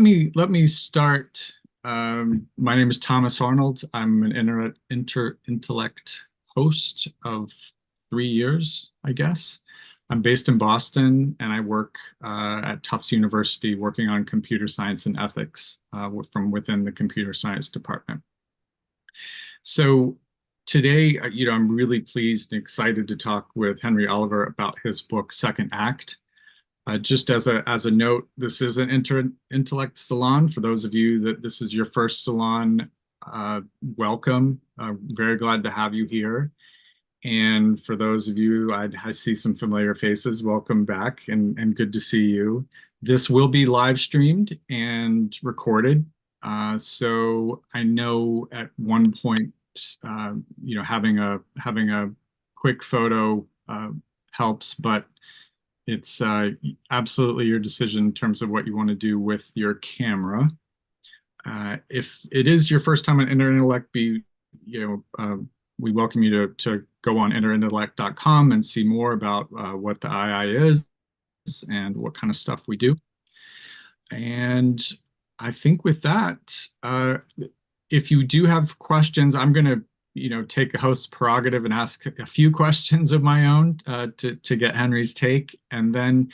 Let me start. My name is Thomas Arnold. I'm an intellect host of 3 years, I guess. I'm based in Boston, and I work at Tufts University, working on computer science and ethics from within the computer science department. So today, I'm really pleased and excited to talk with Henry Oliver about his book, Second Act. Just as a note, this is an intellect salon. For those of you that this is your first salon, welcome. Very glad to have you here. And for those of you, I see some familiar faces. Welcome back, and good to see you. This will be live streamed and recorded. So I know at one point, having a quick photo helps, but it's absolutely your decision in terms of what you want to do with your camera. If it is your first time on Intellect, we welcome you to go on intellect.com and see more about what the II is and what kind of stuff we do. And I think with that, if you do have questions, I'm going to take a host's prerogative and ask a few questions of my own to get Henry's take, and then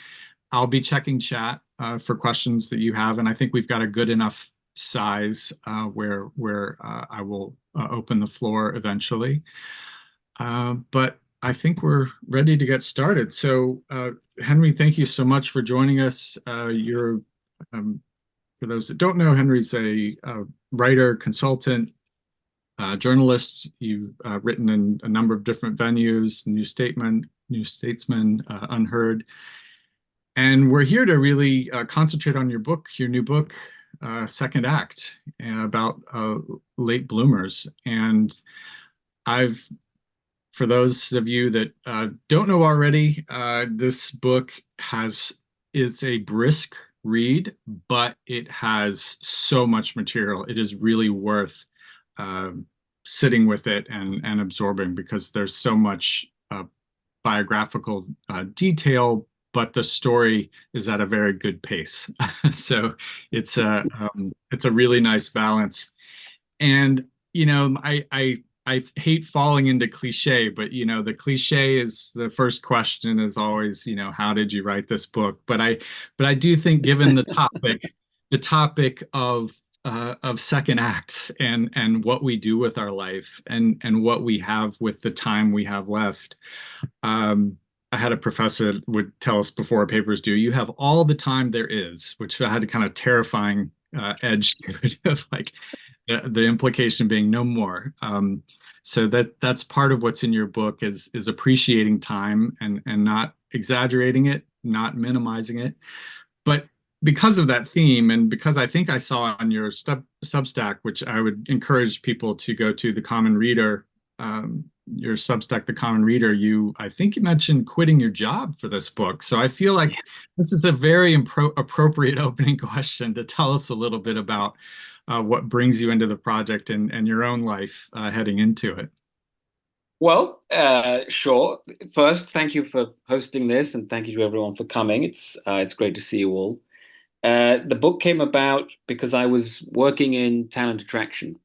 I'll be checking chat for questions that you have. And I think we've got a good enough size where I will open the floor eventually. But I think we're ready to get started. So Henry, thank you so much for joining us. For those that don't know, Henry's a writer, consultant, journalist. You've written in a number of different venues: New Statesman, Unheard. And we're here to really concentrate on your new book, Second Act, about late bloomers. And for those of you that don't know already, this book is a brisk read, but it has so much material. It is really worth sitting with it and absorbing, because there's so much biographical detail, but the story is at a very good pace. So it's a really nice balance. And I hate falling into cliche, but the cliche is the first question is always, how did you write this book? But I do think, given the topic of second acts and what we do with our life and what we have with the time we have left. I had a professor that would tell us before our papers due, you have all the time there is, which had a kind of terrifying edge to it, of like the implication being no more. So that's part of what's in your book is appreciating time and not exaggerating it, not minimizing it. But because of that theme, and because I think I saw on your Substack, which I would encourage people to go to, The Common Reader, your Substack, The Common Reader, I think you mentioned quitting your job for this book. So I feel like this is a very appropriate opening question to tell us a little bit about what brings you into the project and your own life heading into it. Well, sure. First, thank you for hosting this, and thank you to everyone for coming. It's great to see you all. The book came about because I was working in talent attraction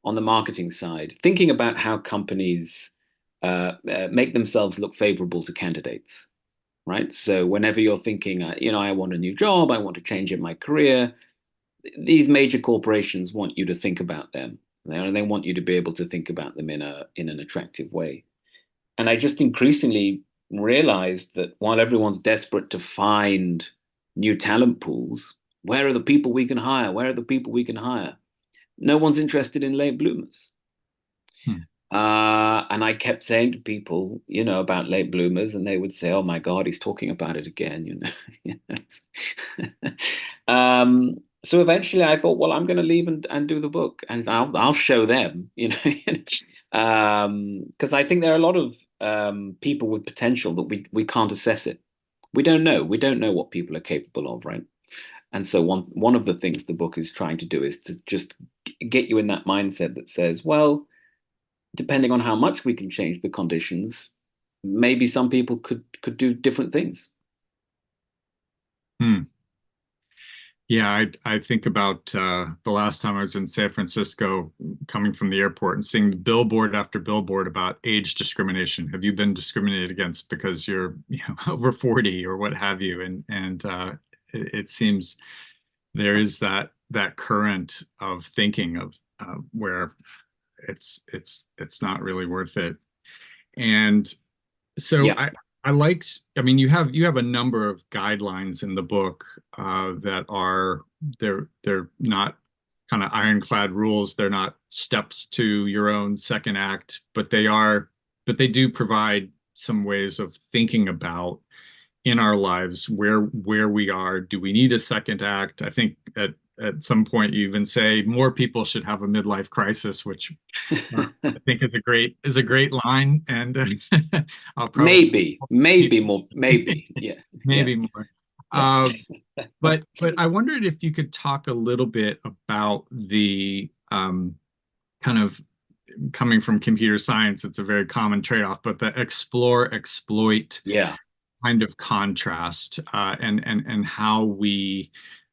on the marketing side, thinking about how companies make themselves look favorable to candidates, right? So whenever you're thinking, I want a new job, I want to change in my career, these major corporations want you to think about them. They want you to be able to think about them in an attractive way. And I just increasingly realized that while everyone's desperate to find new talent pools, where are the people we can hire? Where are the people we can hire? No one's interested in late bloomers. And I kept saying to people, about late bloomers, and they would say, "Oh my God, he's talking about it again." So eventually, I thought, well, I'm going to leave and do the book, and I'll show them, because I think there are a lot of people with potential that we can't assess it. We don't know. We don't know what people are capable of, right? And so one of the things the book is trying to do is to just get you in that mindset that says, well, depending on how much we can change the conditions, maybe some people could do different things. Hmm. Yeah, I think about the last time I was in San Francisco, coming from the airport and seeing billboard after billboard about age discrimination. Have you been discriminated against because you're, over 40 or what have you? And it seems there is that current of thinking of where it's not really worth it. And so Yeah, I liked, I mean, you have a number of guidelines in the book that are they're not kind of ironclad rules. They're not steps to your own second act, but they do provide some ways of thinking about in our lives where we are. Do we need a second act? I think at some point you even say more people should have a midlife crisis, which I think is a great line, and I'll probably maybe more, maybe, yeah, yeah, maybe more. yeah, Uh, but I wondered if you could talk a little bit about the kind of coming from computer science. It's a very common trade-off, but the explore exploit yeah, kind of contrast, and how we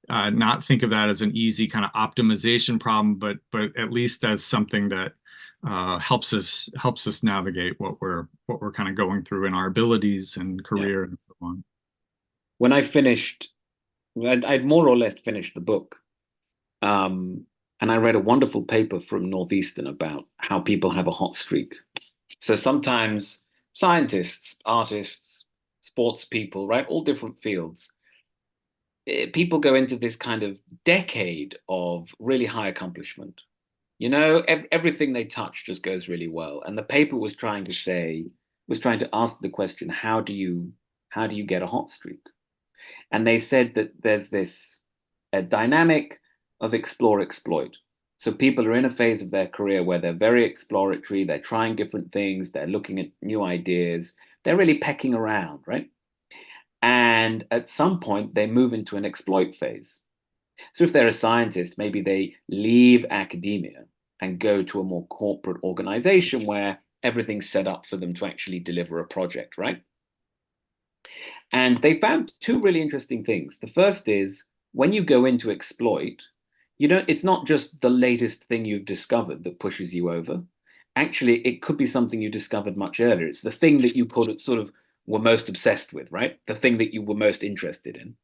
not think of that as an easy kind of optimization problem, but at least as something that helps us navigate what we're kind of going through in our abilities and yeah. career and so on. When I finished, I'd more or less finished the book. Um, and I read a wonderful paper from Northeastern about how people have a hot streak. So sometimes scientists, artists, sports people, right, all different fields, people go into this kind of decade of really high accomplishment. Everything they touch just goes really well. And the paper was trying to ask the question, how do you get a hot streak? And they said that there's this a dynamic of explore exploit. So people are in a phase of their career where they're very exploratory, they're trying different things, they're looking at new ideas, they're really pecking around, right? And at some point, they move into an exploit phase. So if they're a scientist, maybe they leave academia and go to a more corporate organization where everything's set up for them to actually deliver a project, right? And they found two really interesting things. The first is when you go into exploit, it's not just the latest thing you've discovered that pushes you over. Actually, it could be something you discovered much earlier. It's the thing that you could sort of were most obsessed with, right? The thing that you were most interested in.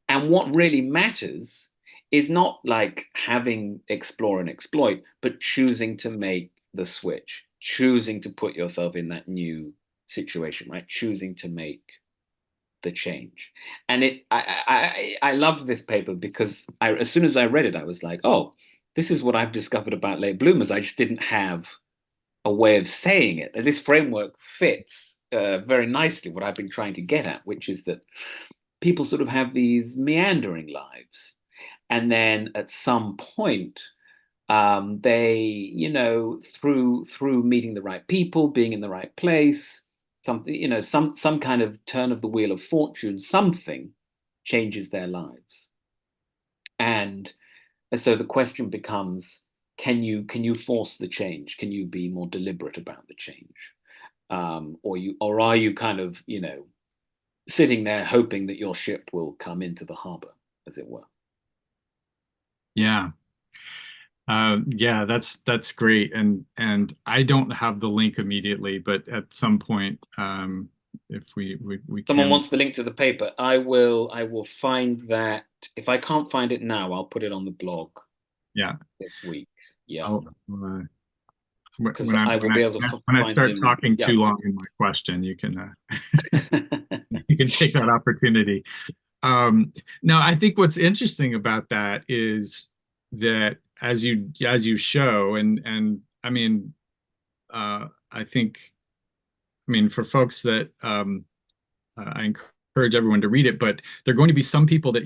And what really matters is not like having explore and exploit, but choosing to make the switch, choosing to put yourself in that new situation, right? Choosing to make the change. And I loved this paper because as soon as I read it, I was like, oh, this is what I've discovered about late bloomers. I just didn't have a way of saying it. And this framework fits very nicely what I've been trying to get at, which is that people sort of have these meandering lives. And then at some point, they, through meeting the right people, being in the right place, something, some kind of turn of the wheel of fortune, something changes their lives. And so the question becomes, can you force the change? Can you be more deliberate about the change? Or are you kind of, sitting there hoping that your ship will come into the harbor, as it were? Yeah. Yeah, that's great. And I don't have the link immediately, but at some point, if we Someone can, wants the link to the paper. I will find that. If I can't find it now, I'll put it on the blog yeah, this week. Yeah, I'll, because when I I when will I be able to when I find start him. talking Yeah. too long in my question, you can take that opportunity. Now, I think what's interesting about that is that as you show, and I mean, I think, I mean, for folks that I encourage everyone to read it, but there are going to be some people that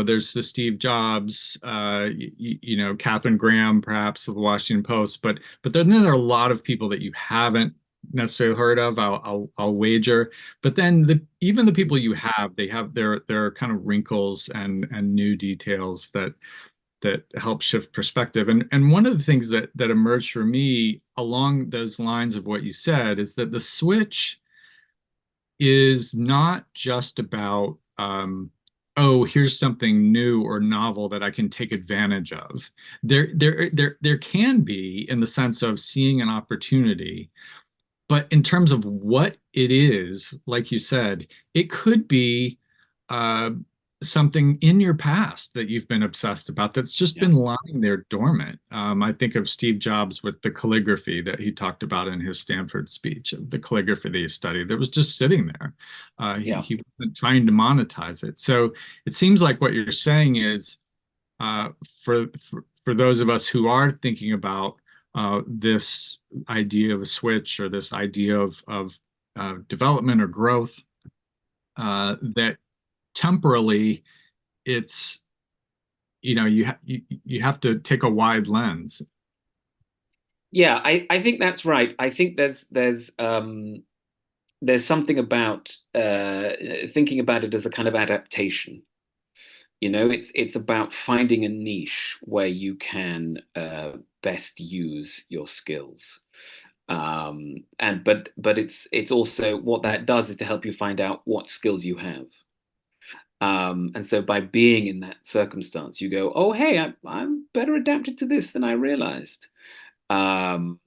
there's the Steve Jobs, Catherine Graham, perhaps of the Washington Post, but then there are a lot of people that you haven't necessarily heard of. I'll wager, but then even the people you have, they have their kind of wrinkles and new details that help shift perspective. And one of the things that emerged for me along those lines of what you said is that the switch is not just about oh, here's something new or novel that I can take advantage of. There can be in the sense of seeing an opportunity, but in terms of what it is, like you said, it could be uh, something in your past that you've been obsessed about that's just Yeah, been lying there dormant. I think of Steve Jobs with the calligraphy that he talked about in his Stanford speech, of the calligraphy that he studied that was just sitting there. yeah. He wasn't trying to monetize it. So it seems like what you're saying is uh, for those of us who are thinking about this idea of a switch or this idea of development or growth, that temporally it's you have to take a wide lens. Yeah, I think that's right. I think there's something about thinking about it as a kind of adaptation. It's about finding a niche where you can best use your skills. And but it's also what that does is to help you find out what skills you have. And so by being in that circumstance, you go, oh, hey, I'm better adapted to this than I realized. Um,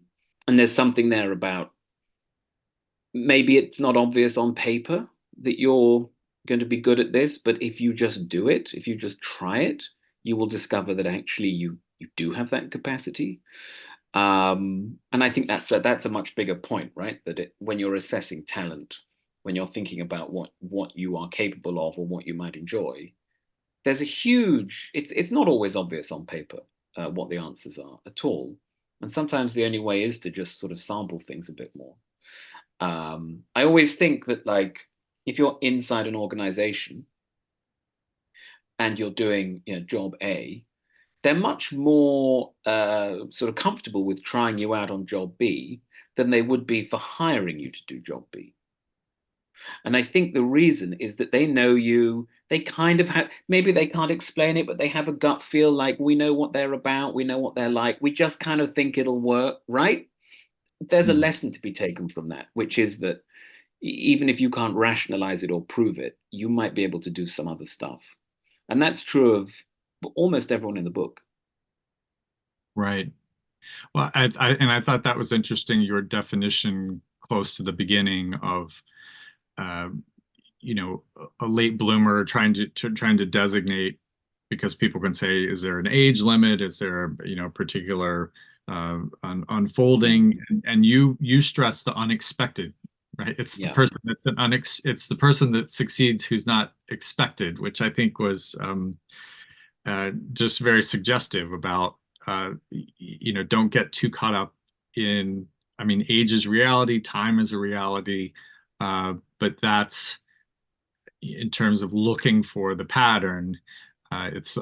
and there's something there about maybe it's not obvious on paper that you're going to be good at this, but if you just do it, if you just try it, you will discover that actually you do have that capacity. And I think that's a much bigger point, right? When you're assessing talent, when you're thinking about what you are capable of or what you might enjoy, there's a huge. It's not always obvious on paper what the answers are at all, and sometimes the only way is to just sort of sample things a bit more. I always think that like if you're inside an organization and you're doing job A, they're much more sort of comfortable with trying you out on job B than they would be for hiring you to do job B. And I think the reason is that they know you. They kind of have, maybe they can't explain it, but they have a gut feel like we know what they're about, we know what they're like. We just kind of think it'll work, right? There's a Hmm. lesson to be taken from that, which is that even if you can't rationalize it or prove it, you might be able to do some other stuff. And that's true of almost everyone in the book. Right. Well, and I thought that was interesting, your definition close to the beginning of uh, a late bloomer trying to designate, because people can say, is there an age limit? Is there, particular Yeah, unfolding? And you stress the unexpected, right? yeah. It's the person that succeeds who's not expected, which I think was just very suggestive about, don't get too caught up in, I mean, age is reality, time is a reality, but that's in terms of looking for the pattern. It's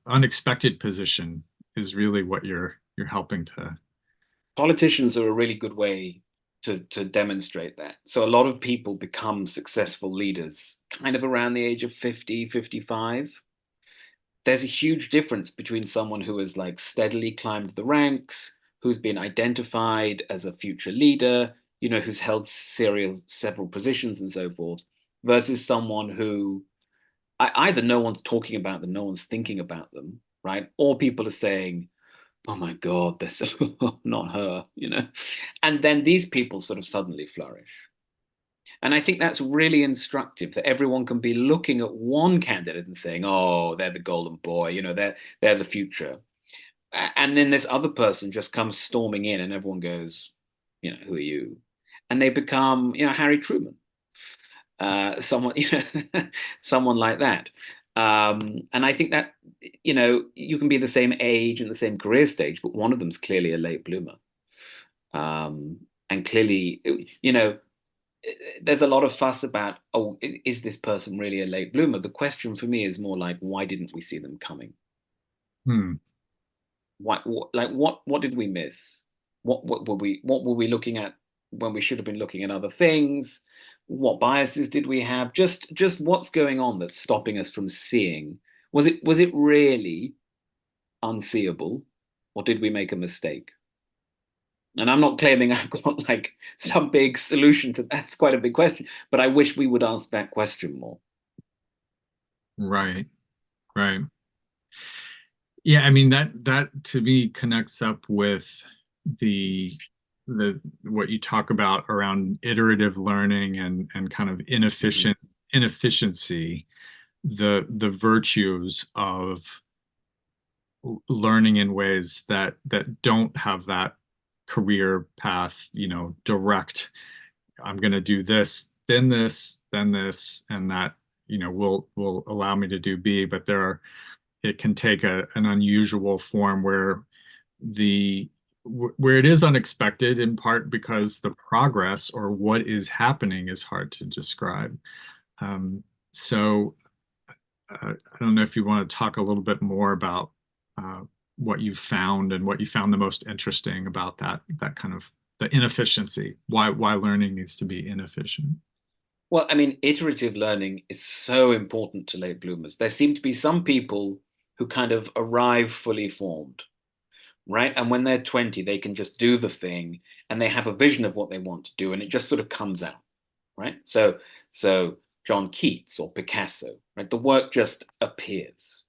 unexpected position is really what you're helping to. Politicians are a really good way to demonstrate that. So a lot of people become successful leaders kind of around the age of 50, 55. There's a huge difference between someone who has like steadily climbed the ranks, who's been identified as a future leader, who's held several positions and so forth, versus someone who either no one's talking about them, no one's thinking about them, right? Or people are saying, oh my God, they're so not her. And then these people sort of suddenly flourish. And I think that's really instructive that everyone can be looking at one candidate and saying, oh, they're the golden boy, they're the future. And then this other person just comes storming in and everyone goes, who are you? And they become, Harry Truman, someone, someone like that. And I think that, you can be the same age and the same career stage, but one of them's clearly a late bloomer. And clearly, there's a lot of fuss about, oh, is this person really a late bloomer? The question for me is more like, why didn't we see them coming? Hmm. What did we miss? What were we looking at when we should have been looking at other things? What biases did we have? Just what's going on that's stopping us from seeing? Was it really unseeable, or did we make a mistake? And I'm not claiming I've got like some big solution to that. That's quite a big question, but I wish we would ask that question more. Right. Right. Yeah, I mean that to me connects up with the what you talk about around iterative learning and kind of Mhm. inefficiency, the virtues of learning in ways that don't have that career path, direct. I'm going to do this, then this, and that, will allow me to do B. But it can take an unusual form the where it is unexpected, in part because the progress or what is happening is hard to describe. Um, so I don't know if you want to talk a little bit more about uh, what you found and what you found the most interesting about that kind of the inefficiency, why learning needs to be inefficient. Well, I mean, iterative learning is so important to late bloomers. There seem to be some people who kind of arrive fully formed, right? And when they're 20, they can just do the thing and they have a vision of what they want to do, and it just sort of comes out, right? So John Keats or Picasso, right? The work just appears.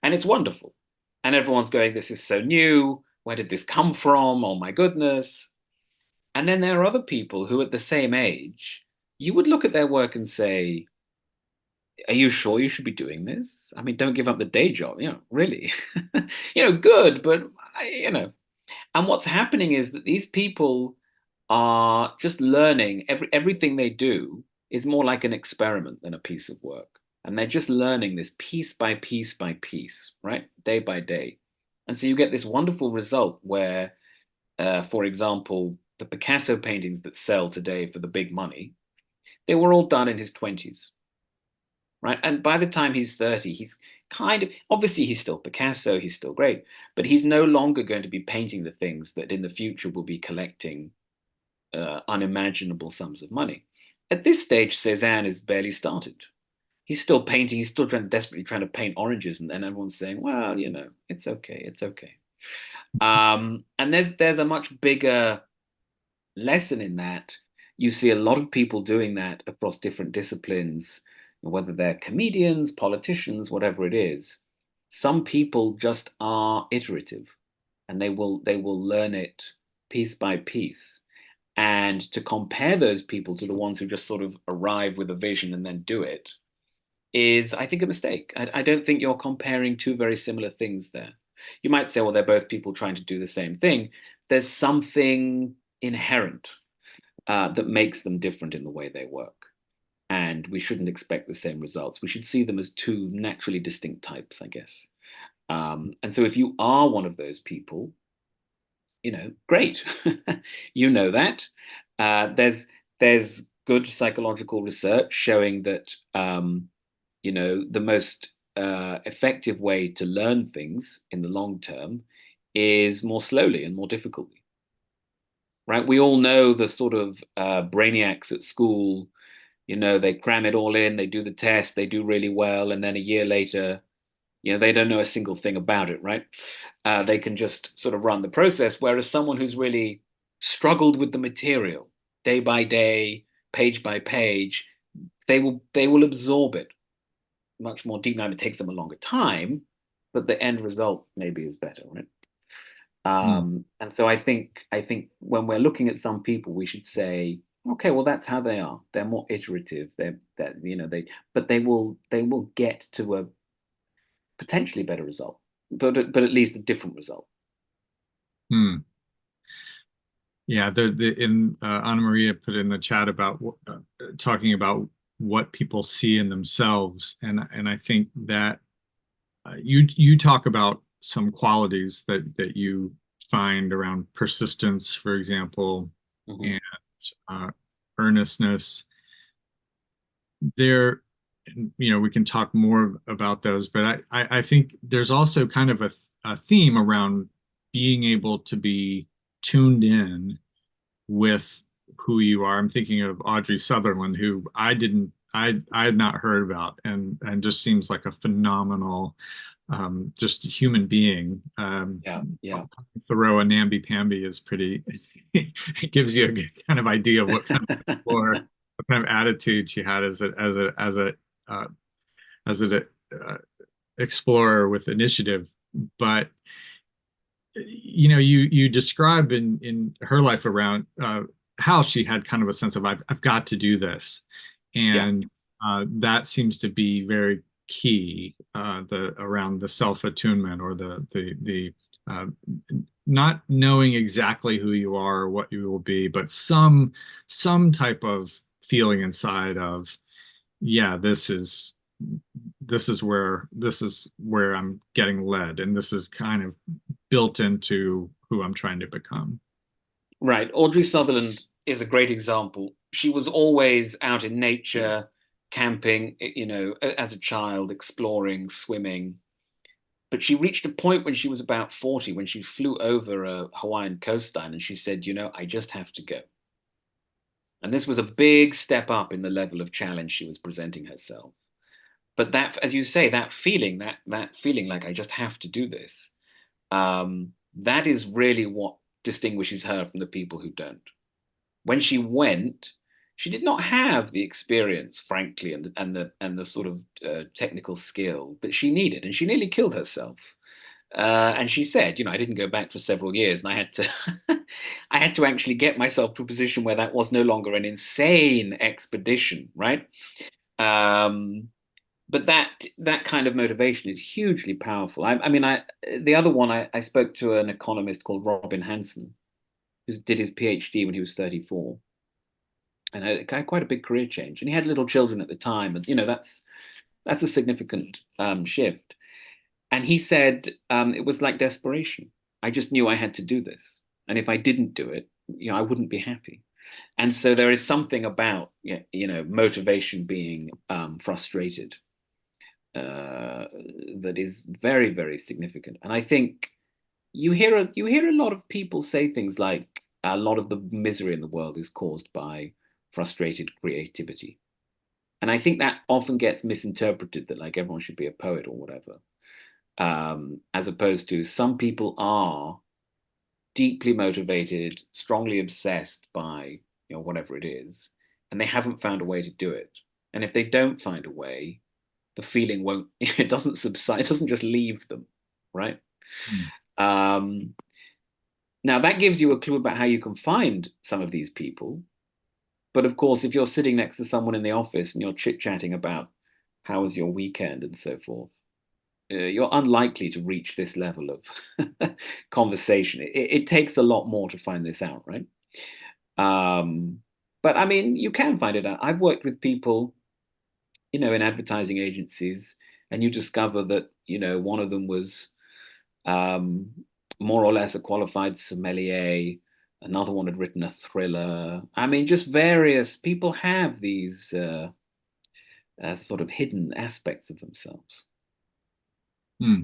And it's wonderful. And everyone's going, this is so new. Where did this come from? Oh my goodness. And then there are other people who, at the same age, you would look at their work and say, are you sure you should be doing this? I mean, don't give up the day job, really. Good, but And what's happening is that these people are just learning. Everything they do is more like an experiment than a piece of work. And they're just learning this piece by piece by piece, right? Day by day. And so you get this wonderful result where, for example, the Picasso paintings that sell today for the big money, they were all done in his 20s, right? And by the time he's 30, he's kind of obviously he's still Picasso, he's still great, but he's no longer going to be painting the things that in the future will be collecting unimaginable sums of money. At this stage, Cezanne is barely started. He's still painting, he's still desperately trying to paint oranges, and then everyone's saying, well, it's okay, it's okay. And there's a much bigger lesson in that. You see a lot of people doing that across different disciplines, whether they're comedians, politicians, whatever it is. Some people just are iterative, and they will learn it piece by piece. And to compare those people to the ones who just sort of arrive with a vision and then do it is, I think, a mistake. I don't think you're comparing two very similar things there. You might say, well, they're both people trying to do the same thing. There's something inherent that makes them different in the way they work. And we shouldn't expect the same results. We should see them as two naturally distinct types, I guess. And so if you are one of those people, great. You know that. There's good psychological research showing that the most effective way to learn things in the long term is more slowly and more difficultly. Right? We all know the sort of brainiacs at school. They cram it all in, they do the test, they do really well, and then a year later, they don't know a single thing about it, right? They can just sort of run the process. Whereas someone who's really struggled with the material day by day, page by page, they will absorb it much more deep. Now it takes them a longer time, but the end result maybe is better, right? Hmm. And so I think when we're looking at some people, we should say, okay, well that's how they are. They're more iterative. But they will get to a potentially better result, but at least a different result. Hmm. Yeah, the in Anna Maria put in the chat about talking about what people see in themselves, and I think that you talk about some qualities that you find around persistence, for example, Mhm. and uh, earnestness. There, we can talk more about those, but I think there's also kind of a theme around being able to be tuned in with who you are. I'm thinking of Audrey Sutherland, who I had not heard about, and just seems like a phenomenal, just human being. Yeah, yeah. Thoreau and namby-pamby is pretty. It gives you a good kind of idea of what kind of explore, what kind of attitude she had uh, an explorer with initiative. But you describe in her life around how she had kind of a sense of I've got to do this, Yeah. and that seems to be very key, the around the self-attunement, or the uh, not knowing exactly who you are or what you will be, but some type of feeling inside of, yeah, this is where I'm getting led, and this is kind of built into who I'm trying to become. Right. Audrey Sutherland is a great example. She was always out in nature, camping, as a child, exploring, swimming. But she reached a point when she was about 40, when she flew over a Hawaiian coastline and she said, I just have to go. And this was a big step up in the level of challenge she was presenting herself. But that, as you say, that feeling like I just have to do this, that is really what distinguishes her from the people who don't. When she went, she did not have the experience, frankly, and the sort of technical skill that she needed, and she nearly killed herself. And she said, I didn't go back for several years, and I had to, I had to actually get myself to a position where that was no longer an insane expedition, right? Um, but that kind of motivation is hugely powerful. I mean, the other one I spoke to an economist called Robin Hanson, who did his PhD when he was 34, and had quite a big career change. And he had little children at the time, and that's a significant shift. And he said it was like desperation. I just knew I had to do this, and if I didn't do it, I wouldn't be happy. And so there is something about motivation being frustrated uh, that is very, very significant. And I think you hear a lot of people say things like a lot of the misery in the world is caused by frustrated creativity. And I think that often gets misinterpreted, that like everyone should be a poet or whatever, as opposed to some people are deeply motivated, strongly obsessed by whatever it is, and they haven't found a way to do it. And if they don't find a way, the feeling won't. It doesn't subside. It doesn't just leave them, right? Hmm. Um, Now that gives you a clue about how you can find some of these people. But of course, if you're sitting next to someone in the office and you're chit chatting about how was your weekend and so forth, you're unlikely to reach this level of conversation. It takes a lot more to find this out, right? Um, but I mean, you can find it out. I've worked with people, in advertising agencies, and you discover that, one of them was um, more or less a qualified sommelier. Another one had written a thriller. I mean, just various people have these sort of hidden aspects of themselves. Hmm.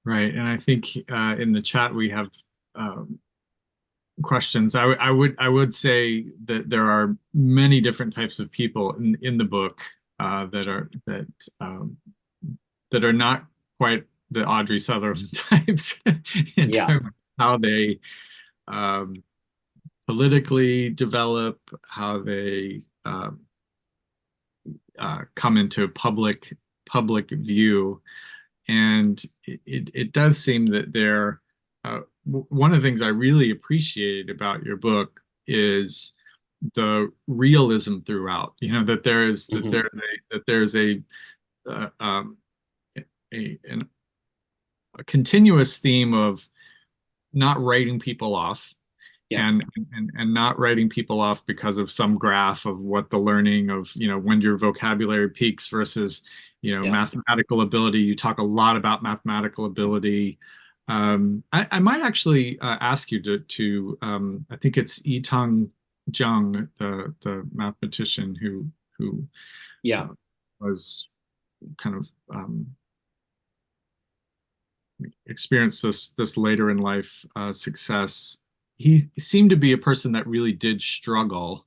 Right. And I think in the chat we have questions. I would say that there are many different types of people in the book um, that are not quite the Audrey Sutherland types in Yeah, terms of how they um, politically develop, how they come into public view. And it does seem that one of the things I really appreciated about your book is the realism throughout. That there is that hmm, there's uh, um, a a continuous theme of not writing people off, yeah, and not writing people off because of some graph of what the learning of, when your vocabulary peaks versus, yeah, mathematical ability. You talk a lot about mathematical ability. I might actually ask you to I think it's Yitung Jung, the mathematician who yeah, uh, was kind of experienced this later in life success. He seemed to be a person that really did struggle,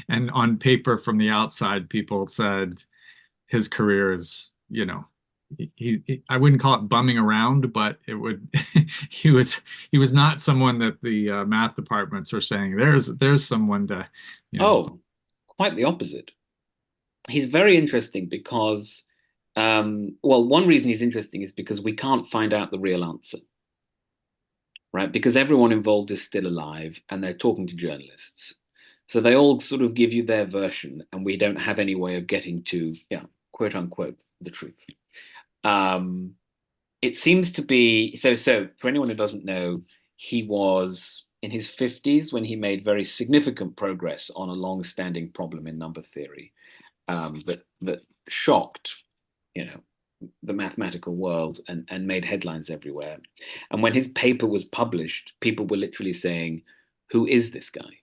and on paper from the outside, people said his career is, I wouldn't call it bumming around, but it would he was not someone that the math departments were saying there's someone to, you know Oh, quite the opposite. he's very interesting because, well, one reason he's interesting is because we can't find out the real answer, right? Because everyone involved is still alive and they're talking to journalists. So they all sort of give you their version, and we don't have any way of getting to, yeah, quote unquote, the truth. Um, it seems to be so for anyone who doesn't know, he was in his 50s when he made very significant progress on a long-standing problem in number theory, that shocked, you know, the mathematical world and made headlines everywhere. And when his paper was published, people were literally saying, "Who is this guy?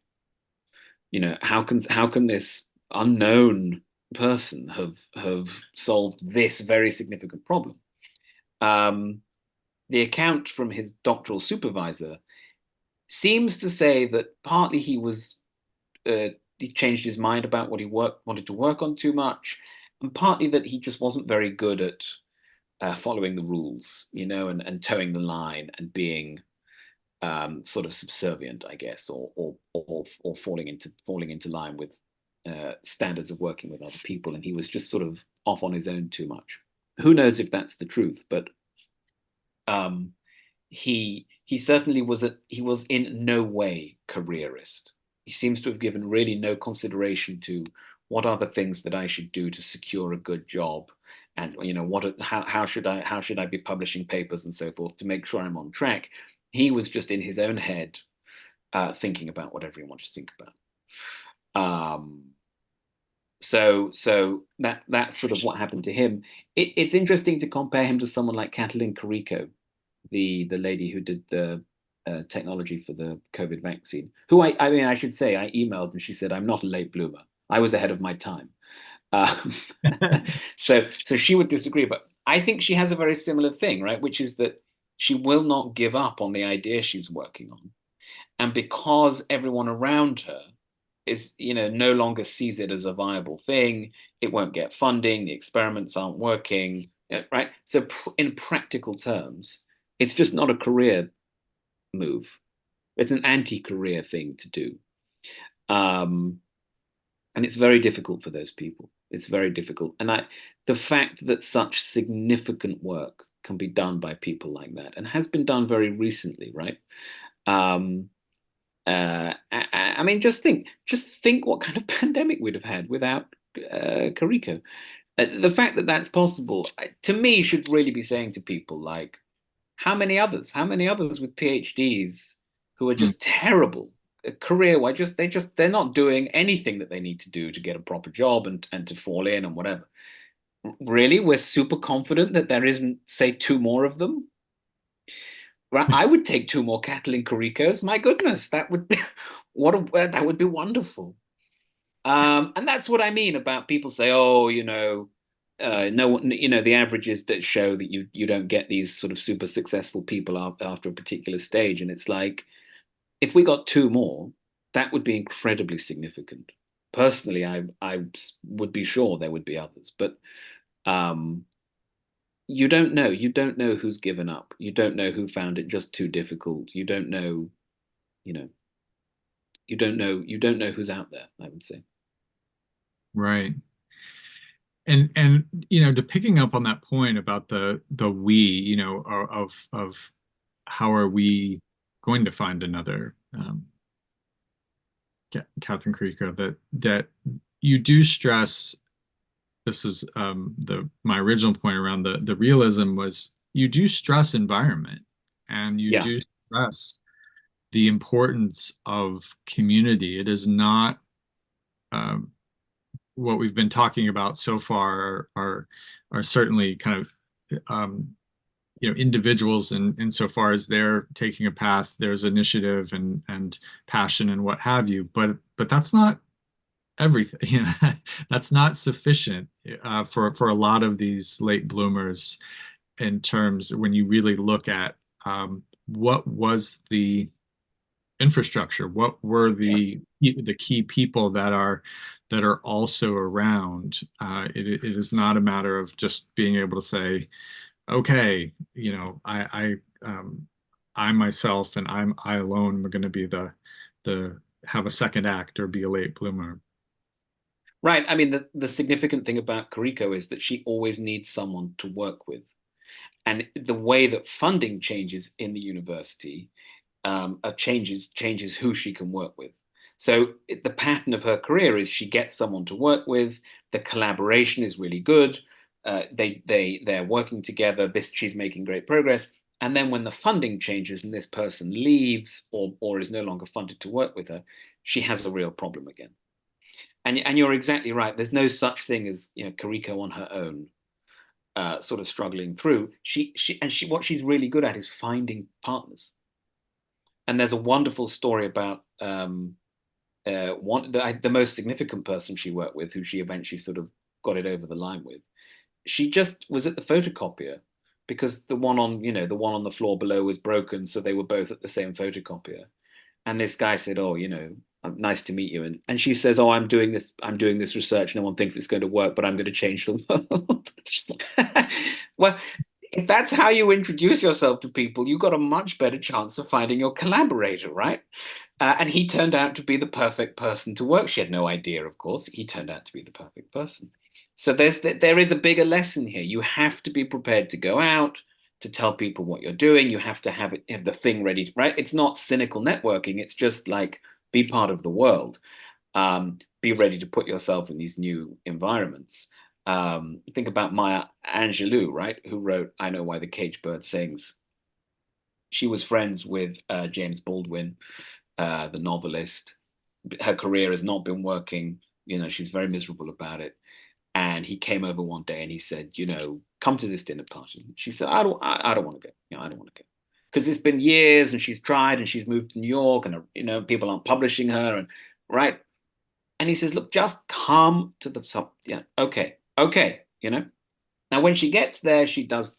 How can this unknown person have solved this very significant problem?" Um, the account from his doctoral supervisor seems to say that partly he changed his mind about what wanted to work on too much, and partly that he just wasn't very good at following the rules, and towing the line and being sort of subservient, I guess, or falling into line with standards of working with other people, and he was just sort of off on his own too much. Who knows if that's the truth, but um, he certainly was in no way careerist. He seems to have given really no consideration to what are the things that I should do to secure a good job, and how should I be publishing papers and so forth to make sure I'm on track. He was just in his own head, thinking about whatever he wanted to think about. So that's sort of what happened to him. It's interesting to compare him to someone like Katalin Kariko, the lady who did the technology for the COVID vaccine. Who I mean, I should say, I emailed and she said, "I'm not a late bloomer. I was ahead of my time." Um, so she would disagree, but I think she has a very similar thing, right? Which is that she will not give up on the idea she's working on, and because everyone around her is, no longer sees it as a viable thing, it won't get funding, the experiments aren't working, right? So in practical terms, it's just not a career move. It's an anti-career thing to do. Um, and it's very difficult for those people. It's very difficult. And the fact that such significant work can be done by people like that, and has been done very recently, right? Um, I mean, just think what kind of pandemic we'd have had without Kariko. The fact that that's possible, to me, should really be saying to people like, how many others with PhDs who are Mm. just terrible career-wise, they're not doing anything that they need to do to get a proper job and to fall in and whatever. Really, we're super confident that there isn't, say, two more of them. Right? I would take two more Kathleen Caricos. My goodness, that would be that would be wonderful. And that's what I mean about people say, oh, no one, the averages that show that you don't get these sort of super successful people after a particular stage. And it's like, if we got two more, that would be incredibly significant. Personally, I would be sure there would be others, but um, you don't know. You don't know who's given up. You don't know who found it just too difficult. You don't know, you know, you don't know who's out there, I would say. Right. And to picking up on that point about the we, of how are we going to find another Catherine Creeker, that you do stress. This is the my original point around the realism was you do stress environment, and you Yeah, do stress the importance of community. It is not um, what we've been talking about so far are certainly kind of individuals, and insofar as they're taking a path, there's initiative and passion and what have you, but that's not everything. That's not sufficient for a lot of these late bloomers, in terms when you really look at what was the infrastructure, what were yeah. the key people that are also around. It is not a matter of just being able to say, okay, I myself and I alone am going to be the have a second act or be a late bloomer. Right. I mean, the significant thing about Kariko is that she always needs someone to work with. And the way that funding changes in the university changes who she can work with. So the pattern of her career is she gets someone to work with. The collaboration is really good. They're working together. She's making great progress. And then when the funding changes and this person leaves or is no longer funded to work with her, she has a real problem again. And you're exactly right. There's no such thing as Kariko on her own, sort of struggling through. She what she's really good at is finding partners. And there's a wonderful story about the most significant person she worked with, who she eventually sort of got it over the line with. She just was at the photocopier because the one on the floor below was broken, so they were both at the same photocopier. And this guy said, "Oh, nice to meet you." And she says, "Oh, I'm doing this research. No one thinks it's going to work, but I'm going to change the world." Well, if that's how you introduce yourself to people, you've got a much better chance of finding your collaborator, right? And he turned out to be the perfect person to work. She had no idea, of course. He turned out to be the perfect person. So there is a bigger lesson here. You have to be prepared to go out to tell people what you're doing. You have to have the thing ready, right? It's not cynical networking. It's just like be part of the world. Be ready to put yourself in these new environments. Think about Maya Angelou, right? Who wrote "I Know Why the Caged Bird Sings." She was friends with James Baldwin, the novelist. Her career has not been working. She's very miserable about it. And he came over one day and he said, come to this dinner party. She said, I don't want to go. I don't want to go because it's been years and she's tried and she's moved to New York and people aren't publishing her and right. And he says, look, just come to the top. Yeah, okay, okay. Now when she gets there, she does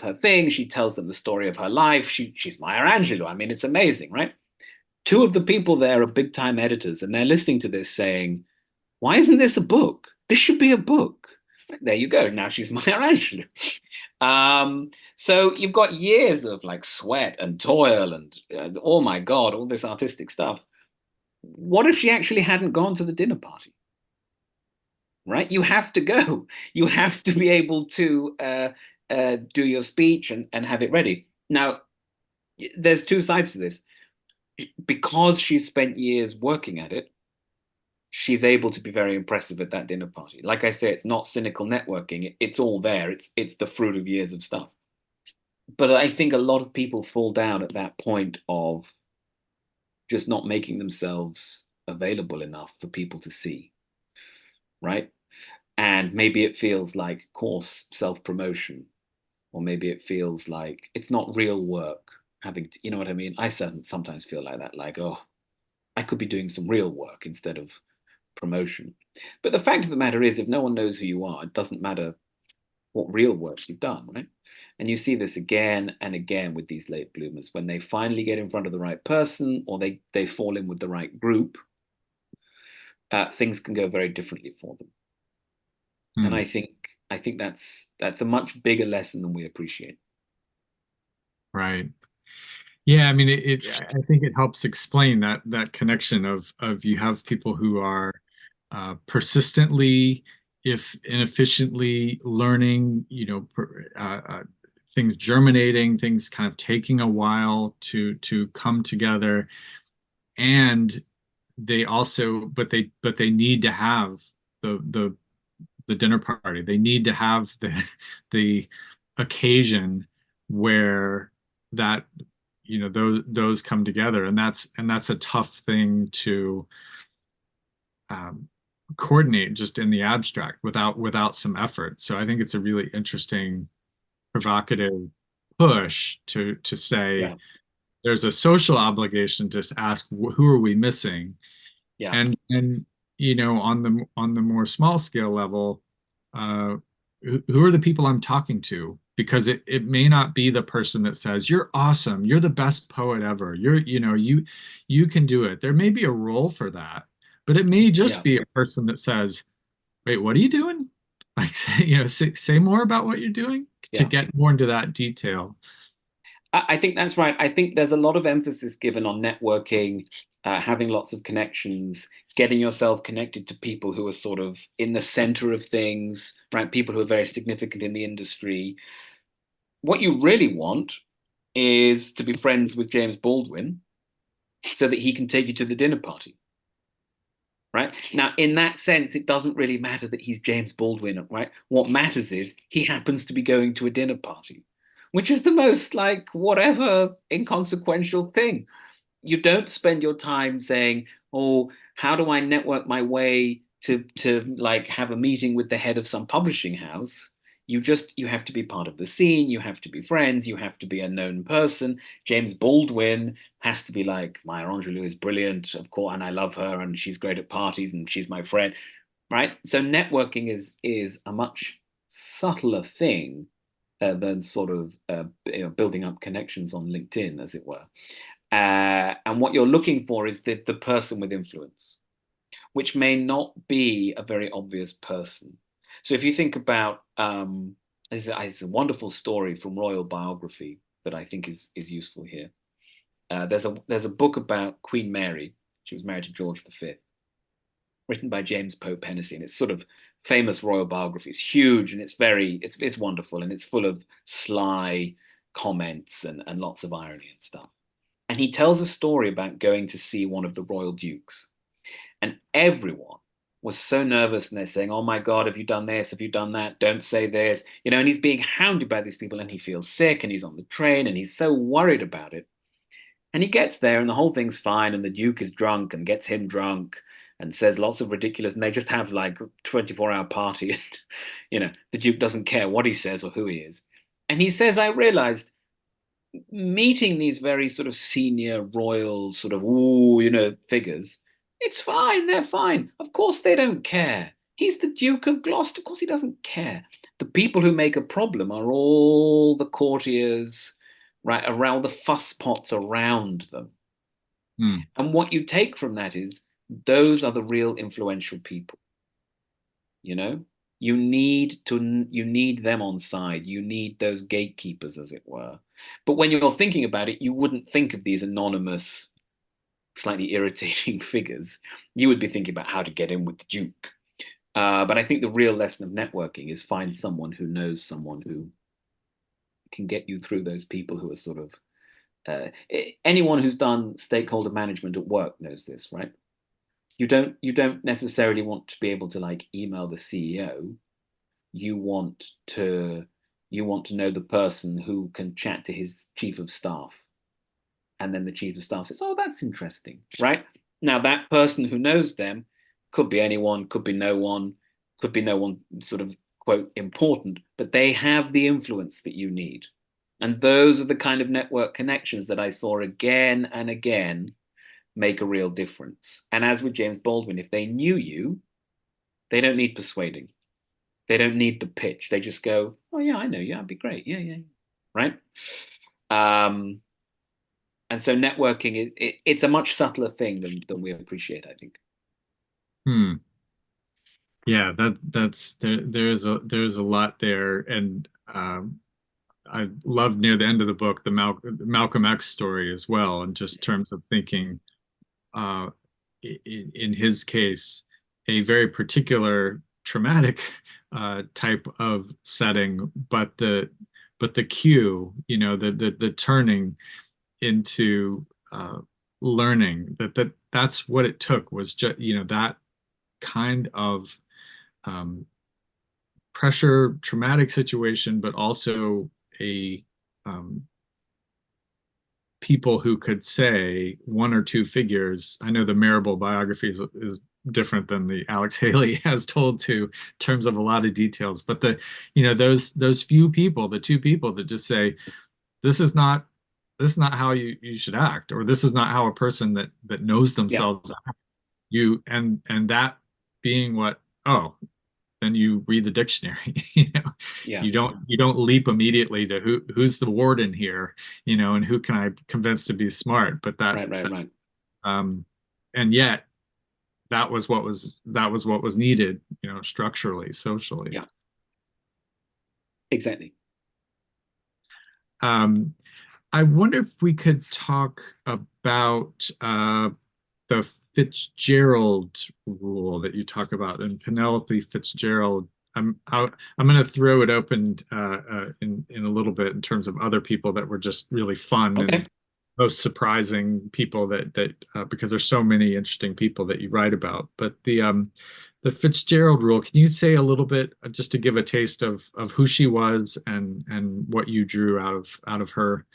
her thing. She tells them the story of her life. She's Maya Angelou. I mean, it's amazing, right? Two of the people there are big time editors, and they're listening to this saying, why isn't this a book? This should be a book. There you go. Now she's Maya Angelou. So you've got years of like sweat and toil and oh my God, all this artistic stuff. What if she actually hadn't gone to the dinner party? Right? You have to go. You have to be able to do your speech and have it ready. Now, there's two sides to this. Because she's spent years working at it, she's able to be very impressive at that dinner party. Like I say, it's not cynical networking. It's all there. It's the fruit of years of stuff. But I think a lot of people fall down at that point of just not making themselves available enough for people to see, right? And maybe it feels like coarse self-promotion, or maybe it feels like it's not real work. You know what I mean? I sometimes feel like that, like, oh, I could be doing some real work instead of promotion. But the fact of the matter is, if no one knows who you are, it doesn't matter what real work you've done, right? And you see this again and again with these late bloomers. When they finally get in front of the right person or they fall in with the right group, things can go very differently for them. And Hmm. I think that's a much bigger lesson than we appreciate. Right. Yeah, I mean, I think it helps explain that connection of you have people who are persistently, if inefficiently, learning, things germinating, things kind of taking a while to come together, and but they need to have the the dinner party. They need to have the occasion where that those come together, and that's a tough thing to um, coordinate just in the abstract without some effort. So I think it's a really interesting, provocative push to say Yeah, there's a social obligation to ask who are we missing, yeah, and on the more small scale level, uh, who are the people I'm talking to? Because it may not be the person that says you're awesome, you're the best poet ever, you can do it. There may be a role for that, but it may just yeah, be a person that says, wait, what are you doing? Like, say more about what you're doing to yeah. get more into that detail. I think that's right. I think there's a lot of emphasis given on networking having lots of connections, getting yourself connected to people who are sort of in the center of things, right? People who are very significant in the industry. What you really want is to be friends with James Baldwin so that he can take you to the dinner party. Right now, in that sense, it doesn't really matter that he's James Baldwin, right? What matters is he happens to be going to a dinner party, which is the most like whatever inconsequential thing. You don't spend your time saying, "Oh, how do I network my way to like have a meeting with the head of some publishing house?" You have to be part of the scene, you have to be friends, you have to be a known person. James Baldwin has to be like, Maya Angelou is brilliant, of course, and I love her, and she's great at parties, and she's my friend, right? So networking is a much subtler thing than sort of building up connections on LinkedIn, as it were. And what you're looking for is the person with influence, which may not be a very obvious person. So if you think about, it's a wonderful story from royal biography that I think is useful here. There's a book about Queen Mary. She was married to George V, written by James Pope Hennessy, and it's sort of famous royal biography. It's huge and it's wonderful, and it's full of sly comments and lots of irony and stuff. And he tells a story about going to see one of the royal dukes. And everyone was so nervous, and they're saying, "Oh my God, have you done this? Have you done that? Don't say this." And he's being hounded by these people, and he feels sick, and he's on the train, and he's so worried about it. And he gets there, and the whole thing's fine, and the Duke is drunk and gets him drunk and says lots of ridiculous, and they just have like a 24-hour party. And, the Duke doesn't care what he says or who he is. And he says, "I realized meeting these very sort of senior royal sort of figures, it's fine, they're fine. Of course they don't care. He's the Duke of Gloucester, of course he doesn't care. The people who make a problem are all the courtiers, right, around the fusspots around them." Hmm. And what you take from that is those are the real influential people. you know you need them on side, you need those gatekeepers, as it were. But when you're thinking about it, you wouldn't think of these anonymous, slightly irritating figures. You would be thinking about how to get in with the Duke. But I think the real lesson of networking is find someone who knows someone who can get you through those people who are sort of anyone who's done stakeholder management at work knows this, right? You don't necessarily want to be able to like email the CEO. you want to you want to know the person who can chat to his chief of staff, and then the chief of staff says, "Oh, that's interesting," right? Now that person who knows them could be anyone, could be no one sort of quote important, but they have the influence that you need. And those are the kind of network connections that I saw again and again make a real difference. And as with James Baldwin, if they knew you, they don't need persuading. They don't need the pitch. They just go, "Oh yeah, I know you. That'd be great. Yeah, yeah, yeah." Right. Um, and so networking it's a much subtler thing than we appreciate, I think. Hmm. Yeah, that's there's a lot there, and I love near the end of the book the Malcolm X story as well, in just terms of thinking, uh, in his case, a very particular traumatic type of setting, but the cue, the turning into learning that's what it took, was just that kind of um, pressure, traumatic situation, but also a um, people who could say one or two figures. I know the Marable biography is different than the Alex Haley has told to, in terms of a lot of details, but those few people, the two people that just say, this is not how you should act, or this is not how a person that knows Yeah, themselves act. You and that being what, oh, then you read the dictionary. yeah, You don't leap immediately to who's the warden here, and who can I convince to be smart. But right, right, right. um and yet that was what was needed, structurally, socially. Yeah, exactly. um I wonder if we could talk about the Fitzgerald rule that you talk about, and Penelope Fitzgerald. I'm going to throw it open in a little bit in terms of other people that were just really fun and Okay. most surprising people that because there's so many interesting people that you write about. But the Fitzgerald rule, can you say a little bit just to give a taste of who she was and what you drew out of her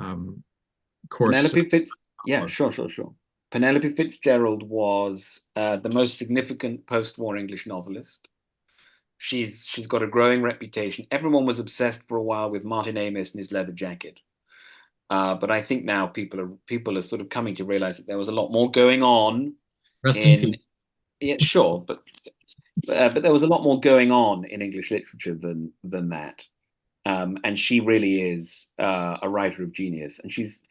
um, course? Penelope Fitz, yeah, sure. Penelope Fitzgerald was the most significant post-war English novelist. She's got a growing reputation. Everyone was obsessed for a while with Martin Amis and his leather jacket. But I think now people are sort of coming to realize that there was a lot more going on Rest in in, peace. yeah, sure, but there was a lot more going on in English literature than that. And she really is a writer of genius, and she's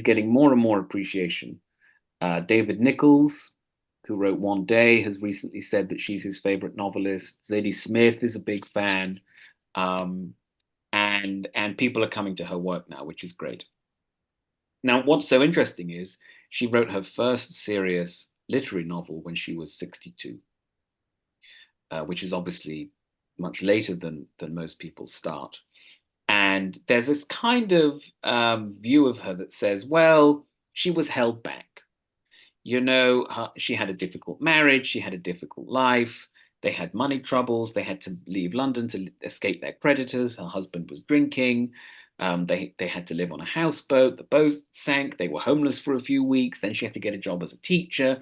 getting more and more appreciation. David Nichols, who wrote One Day, has recently said that she's his favorite novelist. Zadie Smith is a big fan, um, and people are coming to her work now, which is great. Now, what's so interesting is she wrote her first serious literary novel when she was 62, which is obviously much later than most people start. And there's this kind of view of her that says, well, she was held back. She had a difficult marriage, she had a difficult life. They had money troubles. They had to leave London to escape their creditors. Her husband was drinking. They had to live on a houseboat. The boat sank. They were homeless for a few weeks. Then she had to get a job as a teacher,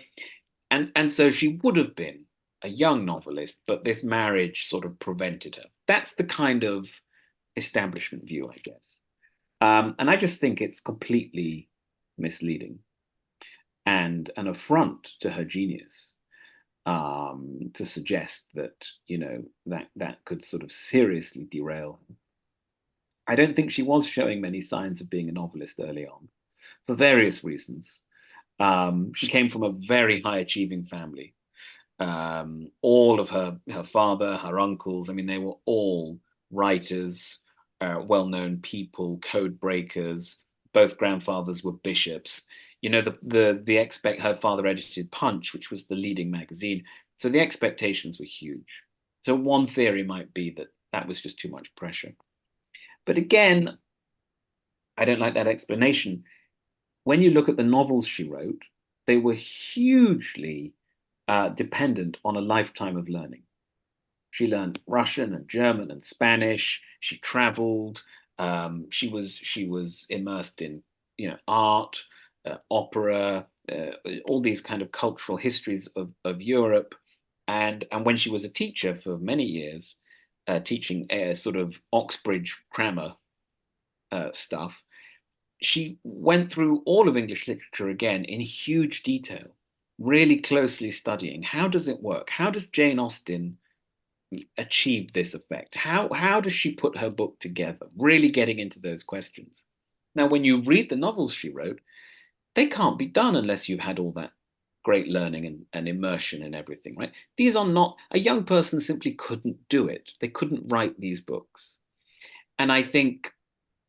and so she would have been a young novelist, but this marriage sort of prevented her. That's the kind of establishment view, I guess. And I just think it's completely misleading and an affront to her genius, to suggest that that could sort of seriously derail her. I don't think she was showing many signs of being a novelist early on, for various reasons. She came from a very high achieving family. All of her father, her uncles, I mean, they were all writers, well-known people, code breakers. Both grandfathers were bishops. The expect her father edited Punch, which was the leading magazine. So the expectations were huge. So one theory might be that that was just too much pressure. But again, I don't like that explanation. When you look at the novels she wrote, they were hugely dependent on a lifetime of learning. She learned Russian and German and Spanish. She traveled. She was immersed in art, opera, all these kind of cultural histories of Europe. And when she was a teacher for many years, teaching sort of Oxbridge grammar stuff, she went through all of English literature again in huge detail, really closely studying how does it work? How does Jane Austen achieve this effect? How does she put her book together? Really getting into those questions. Now, when you read the novels she wrote, they can't be done unless you've had all that great learning and immersion and everything, right? These are not, a young person simply couldn't do it. They couldn't write these books. And I think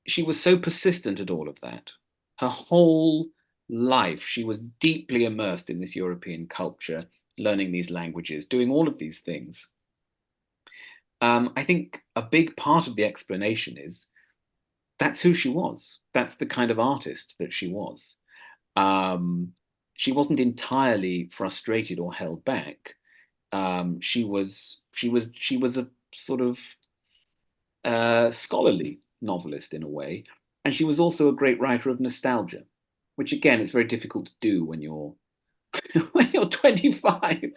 she was so persistent at all of that. Her whole life, she was deeply immersed in this European culture, learning these languages, doing all of these things. I think a big part of the explanation is that's who she was. That's the kind of artist that she was. Um, she wasn't entirely frustrated or held back. She was a sort of scholarly novelist in a way, and she was also a great writer of nostalgia, which again is very difficult to do when you're when you're 25.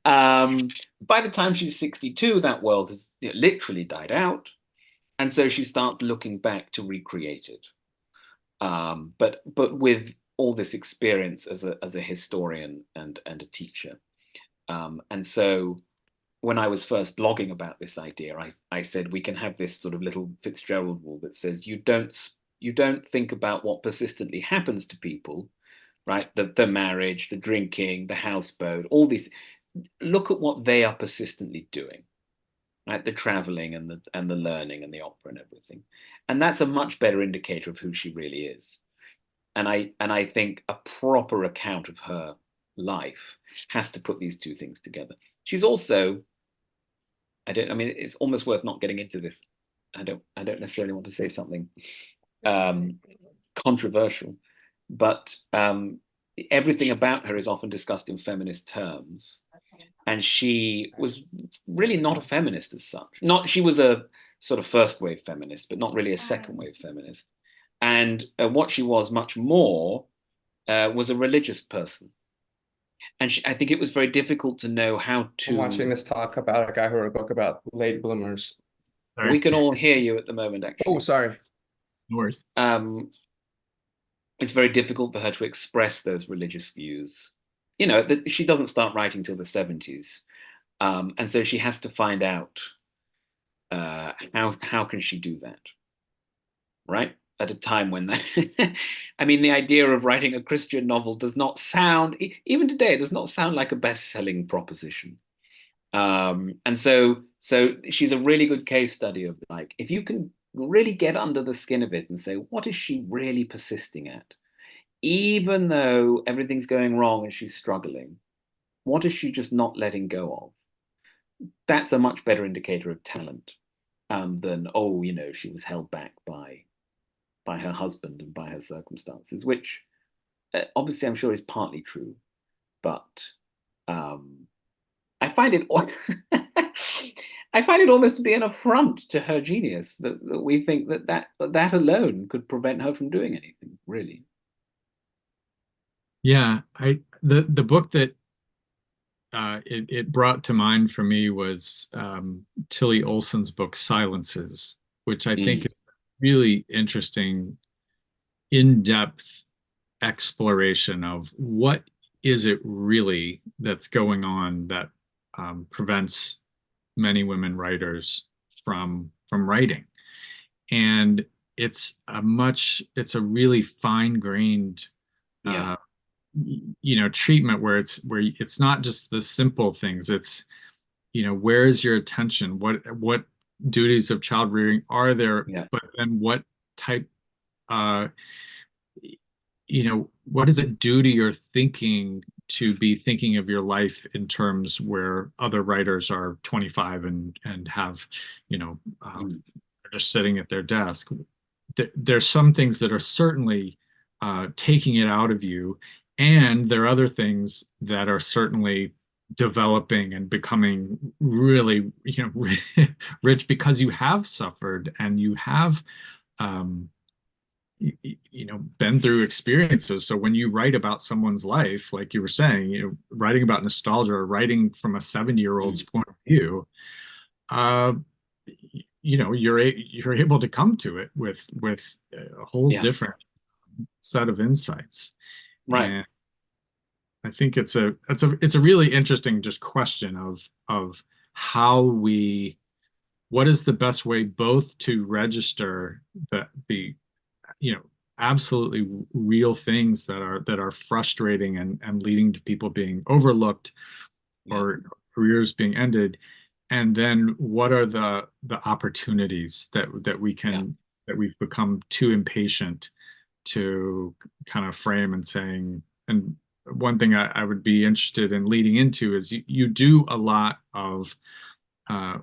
Um, by the time she's 62, that world has literally died out, and so she starts looking back to recreate it. But with all this experience as a historian and a teacher, and so when I was first blogging about this idea, I said we can have this sort of little Fitzgerald rule that says you don't think about what persistently happens to people, right? The marriage, the drinking, the houseboat, all these. Look at what they are persistently doing, right? The traveling and the learning and the opera and everything, and that's a much better indicator of who she really is. And I think a proper account of her life has to put these two things together. She's also, I mean, it's almost worth not getting into this. I don't necessarily want to say something um, controversial, but everything about her is often discussed in feminist terms. And she was really not a feminist as such. Not She was a sort of first wave feminist, but not really a second wave feminist. And what she was much more was a religious person. And I think it was very difficult to know how I'm watching to. this talk about a guy who wrote a book about late bloomers. We Sorry, can all hear you at the moment, Oh, actually. sorry. no worries. Um, it's very difficult for her to express those religious views. She doesn't start writing till the 70s. And so she has to find out how can she do that, right? At a time when that, I mean, the idea of writing a Christian novel does not sound, even today, it does not sound like a best-selling proposition. And so she's a really good case study of, like, if you can really get under the skin of it and say, what is she really persisting at? Even though everything's going wrong and she's struggling, what is she just not letting go of? That's a much better indicator of talent than, oh, she was held back by her husband and by her circumstances, which obviously I'm sure is partly true, but um, I find it I find it almost to be an affront to her genius that we think that alone could prevent her from doing anything, really. Yeah, the book that it brought to mind for me was Tilly Olson's book Silences, which I think Mm, is really interesting, in-depth exploration of what is it really that's going on that prevents many women writers from writing. And it's a really fine-grained yeah, treatment where it's not just the simple things. It's, where is your attention? What duties of child rearing are there? yeah, But then what type, uh, what does it do to your thinking to be thinking of your life in terms where other writers are 25 and have, you know, mm, just sitting at their desk? There's some things that are certainly taking it out of you, and there are other things that are certainly developing and becoming really, rich because you have suffered and you have, um, been through experiences. So when you write about someone's life, like you were saying, writing about nostalgia or writing from a 70-year-old's mm, point of view, uh, you're able to come to it with a whole yeah, different set of insights. right, And I think it's a really interesting just question of how we what is the best way both to register the you know absolutely real things that are frustrating and leading to people being overlooked yeah, or careers being ended, and then what are the opportunities yeah, that we've become too impatient to kind of frame and saying. And one thing I would be interested in leading into is you do a lot of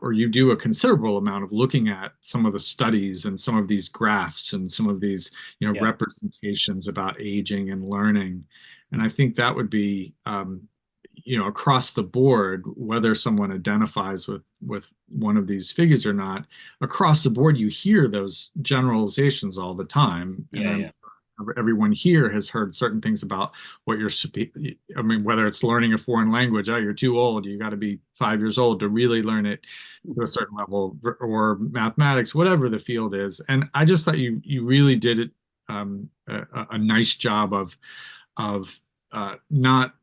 or you do a considerable amount of looking at some of the studies and some of these graphs and some of these, yeah, representations about aging and learning. And I think that would be, across the board, whether someone identifies with one of these figures or not, across the board, you hear those generalizations all the time. And yeah, I'm yeah, sure everyone here has heard certain things about what you're, I mean, whether it's learning a foreign language, oh, you're too old, you got to be 5 years old to really learn it to a certain level, or mathematics, whatever the field is. And I just thought you really did it, a nice job of not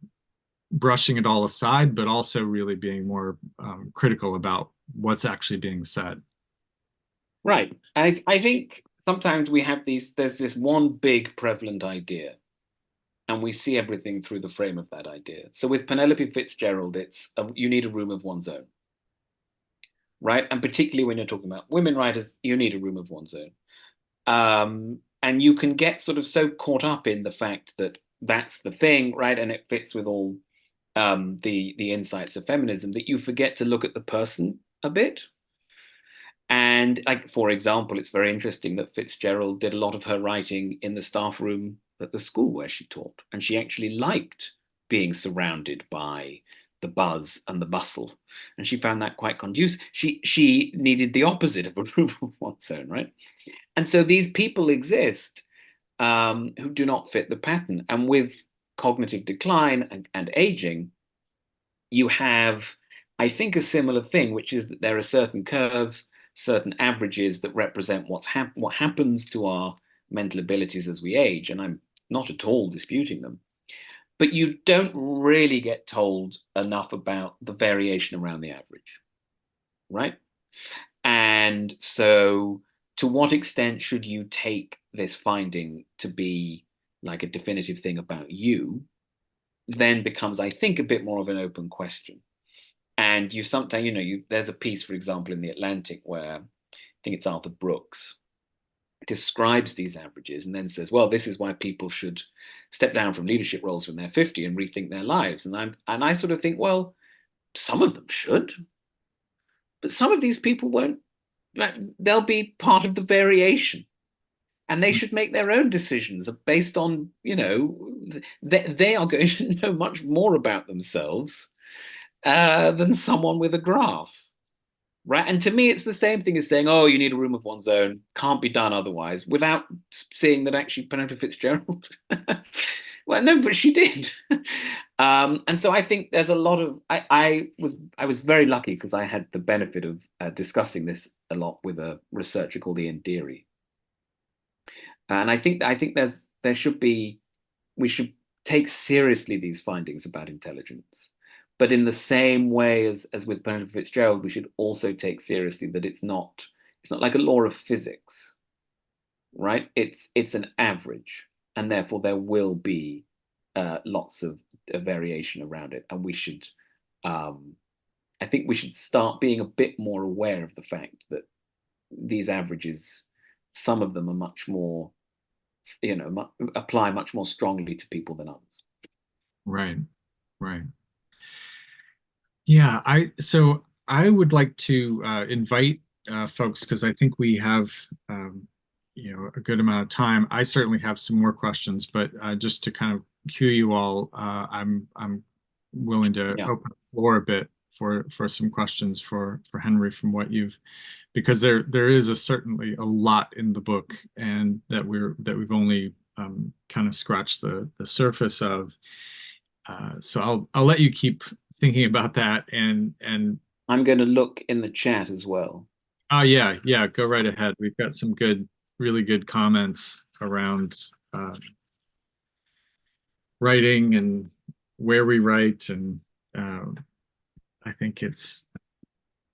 brushing it all aside, but also really being more critical about what's actually being said. right. I think sometimes there's this one big prevalent idea, and we see everything through the frame of that idea. So with Penelope Fitzgerald, you need a room of one's own, right? And particularly when you're talking about women writers, you need a room of one's own. And you can get sort of so caught up in the fact that that's the thing, right? And it fits with all the insights of feminism that you forget to look at the person a bit. And like, for example, it's very interesting that Fitzgerald did a lot of her writing in the staff room at the school where she taught. And she actually liked being surrounded by the buzz and the bustle. And she found that quite conducive. She needed the opposite of a room of one's own, right? And so these people exist who do not fit the pattern. And with cognitive decline and aging, you have, I think, a similar thing, which is that there are certain curves, certain averages that represent what happens to our mental abilities as we age. And I'm not at all disputing them. But you don't really get told enough about the variation around the average, right? And so, to what extent should you take this finding to be like a definitive thing about you? Then becomes, I think, a bit more of an open question. And you sometimes, there's a piece, for example, in the Atlantic where I think it's Arthur Brooks describes these averages and then says, well, this is why people should step down from leadership roles when they're 50 and rethink their lives. And I sort of think, well, some of them should, but some of these people won't. They'll be part of the variation, and they should make their own decisions based on, they are going to know much more about themselves than someone with a graph. Right. And to me, it's the same thing as saying, oh, you need a room of one's own, can't be done otherwise, without seeing that actually Penelope Fitzgerald, well, no, but she did. And so I think there's a lot of, I was very lucky because I had the benefit of discussing this a lot with a researcher called Ian Deary. And I think we should take seriously these findings about intelligence. But in the same way as with Penelope Fitzgerald, we should also take seriously that it's not like a law of physics, right? It's an average, and therefore there will be lots of variation around it. And I think we should start being a bit more aware of the fact that these averages, some of them are much more, apply much more strongly to people than others. Right, right. Yeah, I would like to invite folks because I think we have a good amount of time. I certainly have some more questions, but just to kind of cue you all, I'm willing to open the floor a bit for some questions for Henry from what you've, because there is certainly a lot in the book and that we've only kind of scratched the surface of. So I'll let you keep thinking about that and I'm going to look in the chat as well. Oh yeah, go right ahead. We've got some really good comments around writing and where we write, and I think it's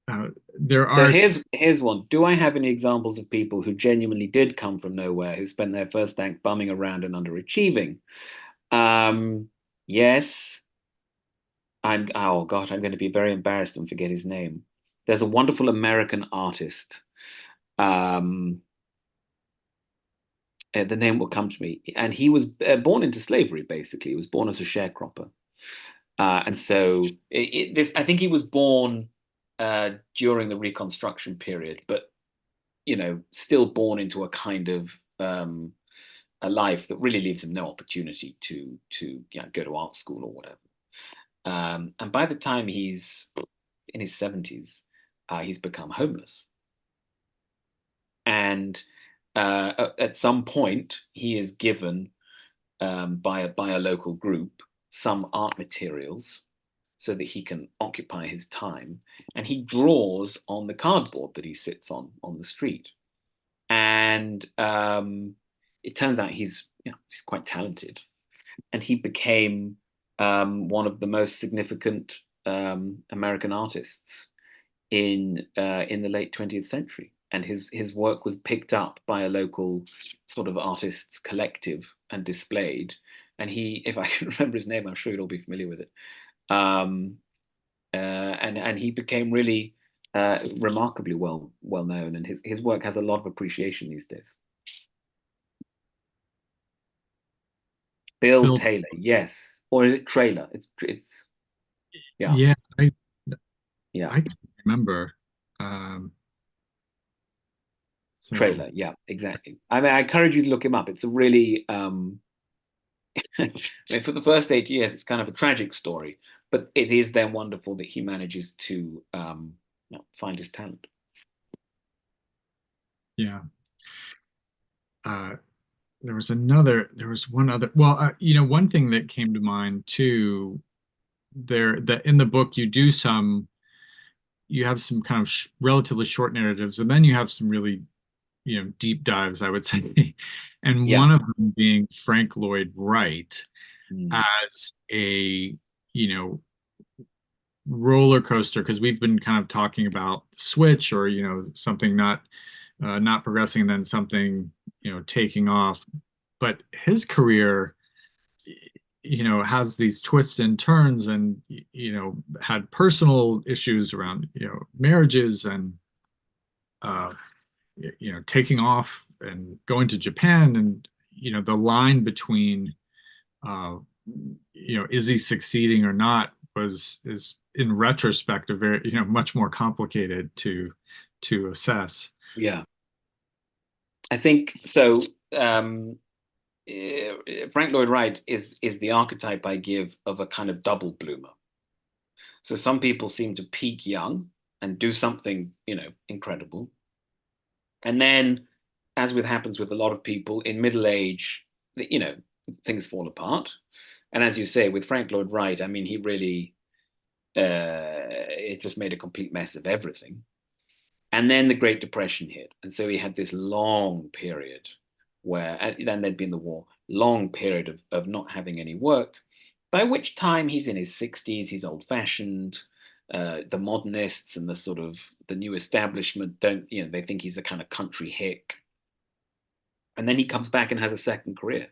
there So are. here's one. Do I have any examples of people who genuinely did come from nowhere, who spent their first act bumming around and underachieving? Yes. Oh God, I'm going to be very embarrassed and forget his name. There's a wonderful American artist. The name will come to me. And he was born into slavery, basically. He was born as a sharecropper. And so I think he was born during the Reconstruction period, but, still born into a kind of a life that really leaves him no opportunity to go to art school or whatever. And by the time he's in his 70s, he's become homeless. And at some point, he is given by a local group some art materials so that he can occupy his time. And he draws on the cardboard that he sits on the street. And it turns out he's quite talented. And he became one of the most significant American artists in the late 20th century. And his work was picked up by a local sort of artists collective and displayed. And he, if I can remember his name, I'm sure you'll all be familiar with it. And he became really remarkably well known, and his work has a lot of appreciation these days. Bill Bill. Taylor, yes. Or is it Trailer? It's yeah, Yeah, yeah. I can't remember. Um, so Trailer, yeah, exactly. I mean, I encourage you to look him up. It's a really I mean, for the first 8 years, it's kind of a tragic story, but it is then wonderful that he manages to find his talent. yeah. Uh, there was one other, well, one thing that came to mind too, that in the book you have some kind of relatively short narratives, and then you have some really, deep dives, I would say. And Yeah. one of them being Frank Lloyd Wright Mm. as a, roller coaster, because we've been kind of talking about switch, or something not progressing, and then something taking off. But his career, has these twists and turns, and had personal issues around marriages, and uh taking off and going to Japan, and the line between uh is he succeeding or not, is in retrospect a very, much more complicated to assess. Yeah. I think so. Frank Lloyd Wright is the archetype I give of a kind of double bloomer. So some people seem to peak young and do something, incredible. And then, as with happens with a lot of people in middle age, things fall apart. And as you say, with Frank Lloyd Wright, I mean, he really it just made a complete mess of everything. And then the Great Depression hit, and so he had this long period where, and then there'd been the war, long period of not having any work. By which time he's in his 60s, he's old-fashioned. The modernists and the sort of the new establishment don't, they think he's a kind of country hick. And then he comes back and has a second career.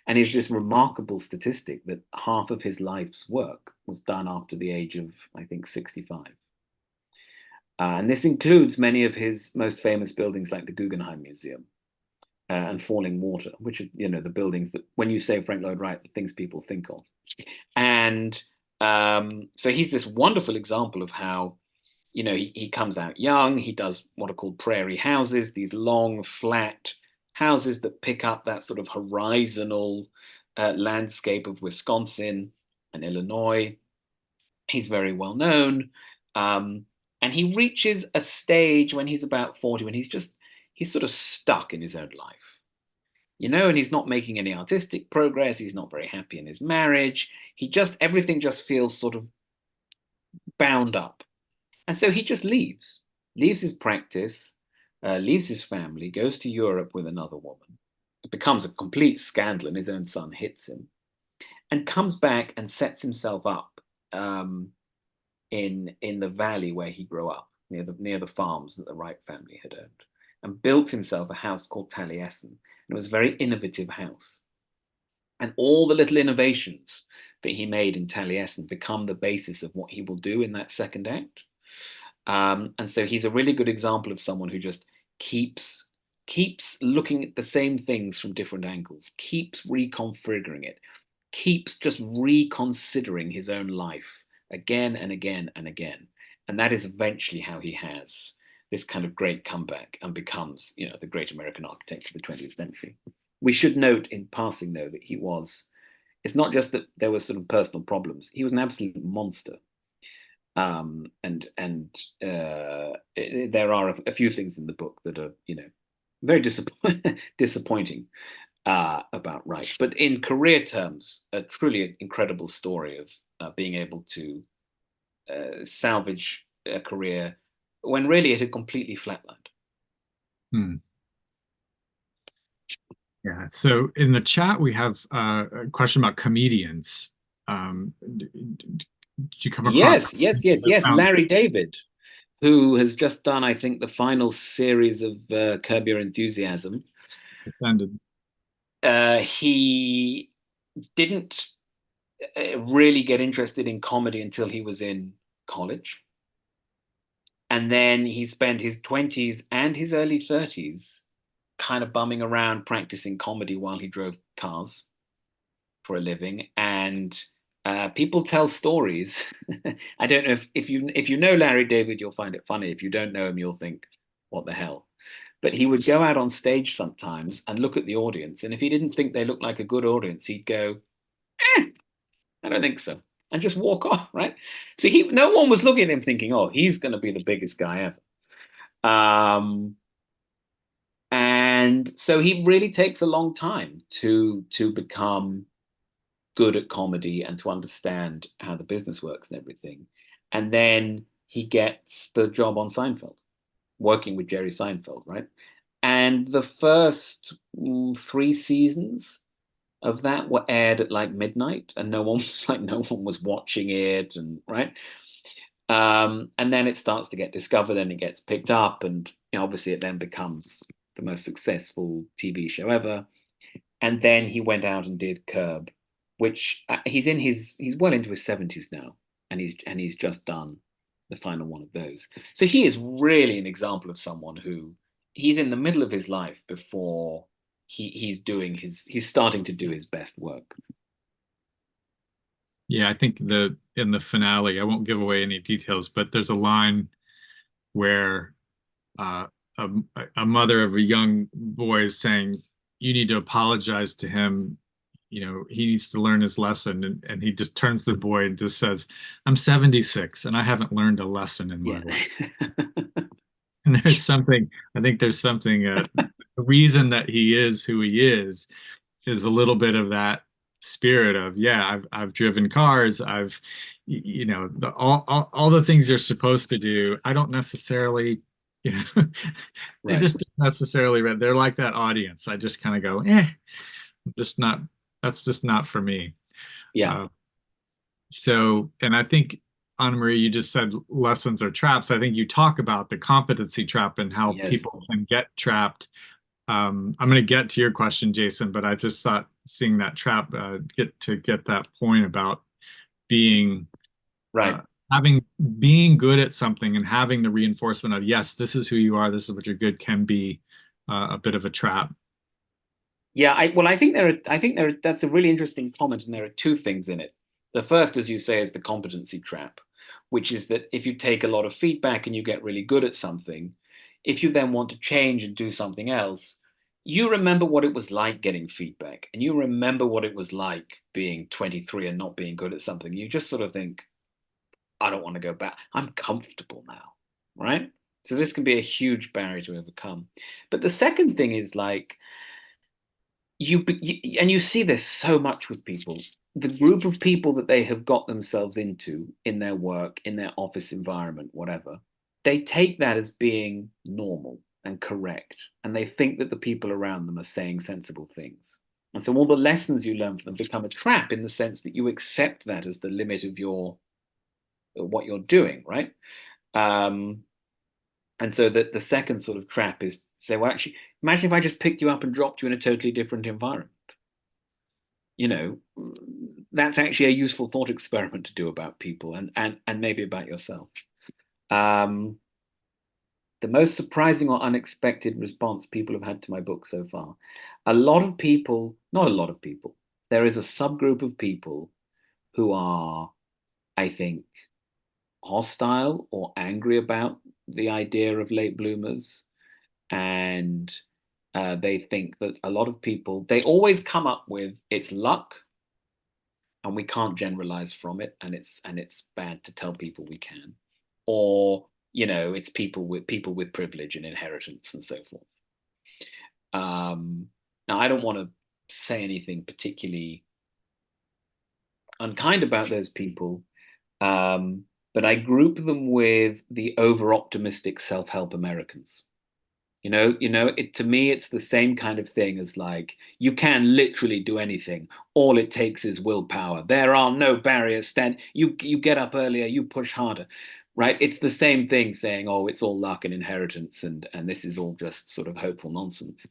And it's this remarkable statistic that half of his life's work was done after the age of, I think, 65. And this includes many of his most famous buildings, like the Guggenheim Museum and Falling Water, which are, the buildings that, when you say Frank Lloyd Wright, the things people think of. And so he's this wonderful example of how, he comes out young. He does what are called prairie houses, these long, flat houses that pick up that sort of horizontal landscape of Wisconsin and Illinois. He's very well known. Um, and he reaches a stage when he's about 40, when he's sort of stuck in his own life, and he's not making any artistic progress. He's not very happy in his marriage. Everything just feels sort of bound up. And so he just leaves his practice, leaves his family, goes to Europe with another woman. It becomes a complete scandal, and his own son hits him, and comes back and sets himself up in the valley where he grew up, near the farms that the Wright family had owned, and built himself a house called Taliesin. And it was a very innovative house. And all the little innovations that he made in Taliesin become the basis of what he will do in that second act. And so he's a really good example of someone who just keeps looking at the same things from different angles, keeps reconfiguring it, keeps just reconsidering his own life again and again and again. And that is eventually how he has this kind of great comeback and becomes, the great American architect of the 20th century. We should note in passing, though, that it's not just that there were sort of personal problems. He was an absolute monster. And there are a few things in the book that are, very disappointing about Wright. But in career terms, a truly incredible story of being able to salvage a career when really it had completely flatlined. Hmm. Yeah. So in the chat, we have a question about comedians. Did you come across Yes, yes, yes, that yes. sounds Larry David, who has just done, I think, the final series of Curb Your Enthusiasm. offended? He didn't really get interested in comedy until he was in college. And then he spent his 20s and his early 30s kind of bumming around practicing comedy while he drove cars. for a living, and people tell stories. I don't know if you know Larry David, you'll find it funny. If you don't know him, you'll think, what the hell? But he would go out on stage sometimes and look at the audience, and if he didn't think they looked like a good audience, he'd go, I don't think so, and just walk off, right? So no one was looking at him thinking, oh, he's going to be the biggest guy ever. And so he really takes a long time to become good at comedy and to understand how the business works and everything. And then he gets the job on Seinfeld, working with Jerry Seinfeld, right? And the first 3 seasons of that were aired at like midnight, and no one was watching it, and right. And then it starts to get discovered, and it gets picked up, and obviously it then becomes the most successful TV show ever. And then he went out and did Curb, which he's well into his 70s now, and he's just done the final one of those. So he is really an example of someone who he's in the middle of his life before he's starting to do his best work. Yeah, I think in the finale, I won't give away any details, but there's a line where uh, a, a mother of a young boy is saying, "You need to apologize to him. He needs to learn his lesson." And he just turns to the boy and just says, "I'm 76 and I haven't learned a lesson in my Yeah. life." And I think there's something, the reason that he is who he is a little bit of that spirit of, yeah, I've driven cars, all the things you're supposed to do. I don't necessarily, you know, they Right. just don't necessarily, they're like that audience. I just kind of go, just not, that's just not for me. Yeah. Uh, and I think, Anna Marie, you just said lessons are traps. I think you talk about the competency trap and how Yes. people can get trapped. I'm going to get to your question, Jason, but I just thought seeing that trap, get that point about being Right. uh, being good at something and having the reinforcement of, yes, this is who you are, this is what you're good, can be a bit of a trap. Yeah, I think that's a really interesting comment, and there are two things in it. The first, as you say, is the competency trap, which is that if you take a lot of feedback and you get really good at something, if you then want to change and do something else, you remember what it was like getting feedback, and you remember what it was like being 23 and not being good at something. You just sort of think, I don't want to go back. I'm comfortable now, right? So this can be a huge barrier to overcome. But the second thing is like, and you see this so much with people, the group of people that they have got themselves into in their work, in their office environment, whatever, they take that as being normal and correct, and they think that the people around them are saying sensible things, and so all the lessons you learn from them become a trap, in the sense that you accept that as the limit of what you're doing, right? um, and so that the second sort of trap is to say, well, actually, imagine if I just picked you up and dropped you in a totally different environment. You know, that's actually a useful thought experiment to do about people, and maybe about yourself. Um, the most surprising or unexpected response people have had to my book so far. A lot of people, not a lot of people, there is a subgroup of people who are, I think, hostile or angry about the idea of late bloomers. And they think that a lot of people, they always come up with, it's luck and we can't generalize from it, and it's bad to tell people we can, or it's people with privilege and inheritance and so forth. Now I don't want to say anything particularly unkind about those people, but I group them with the over optimistic self-help Americans. To me, it's the same kind of thing as like, you can literally do anything. All it takes is willpower. There are no barriers. You get up earlier, you push harder, right? It's the same thing saying, oh, it's all luck and inheritance, and this is all just sort of hopeful nonsense.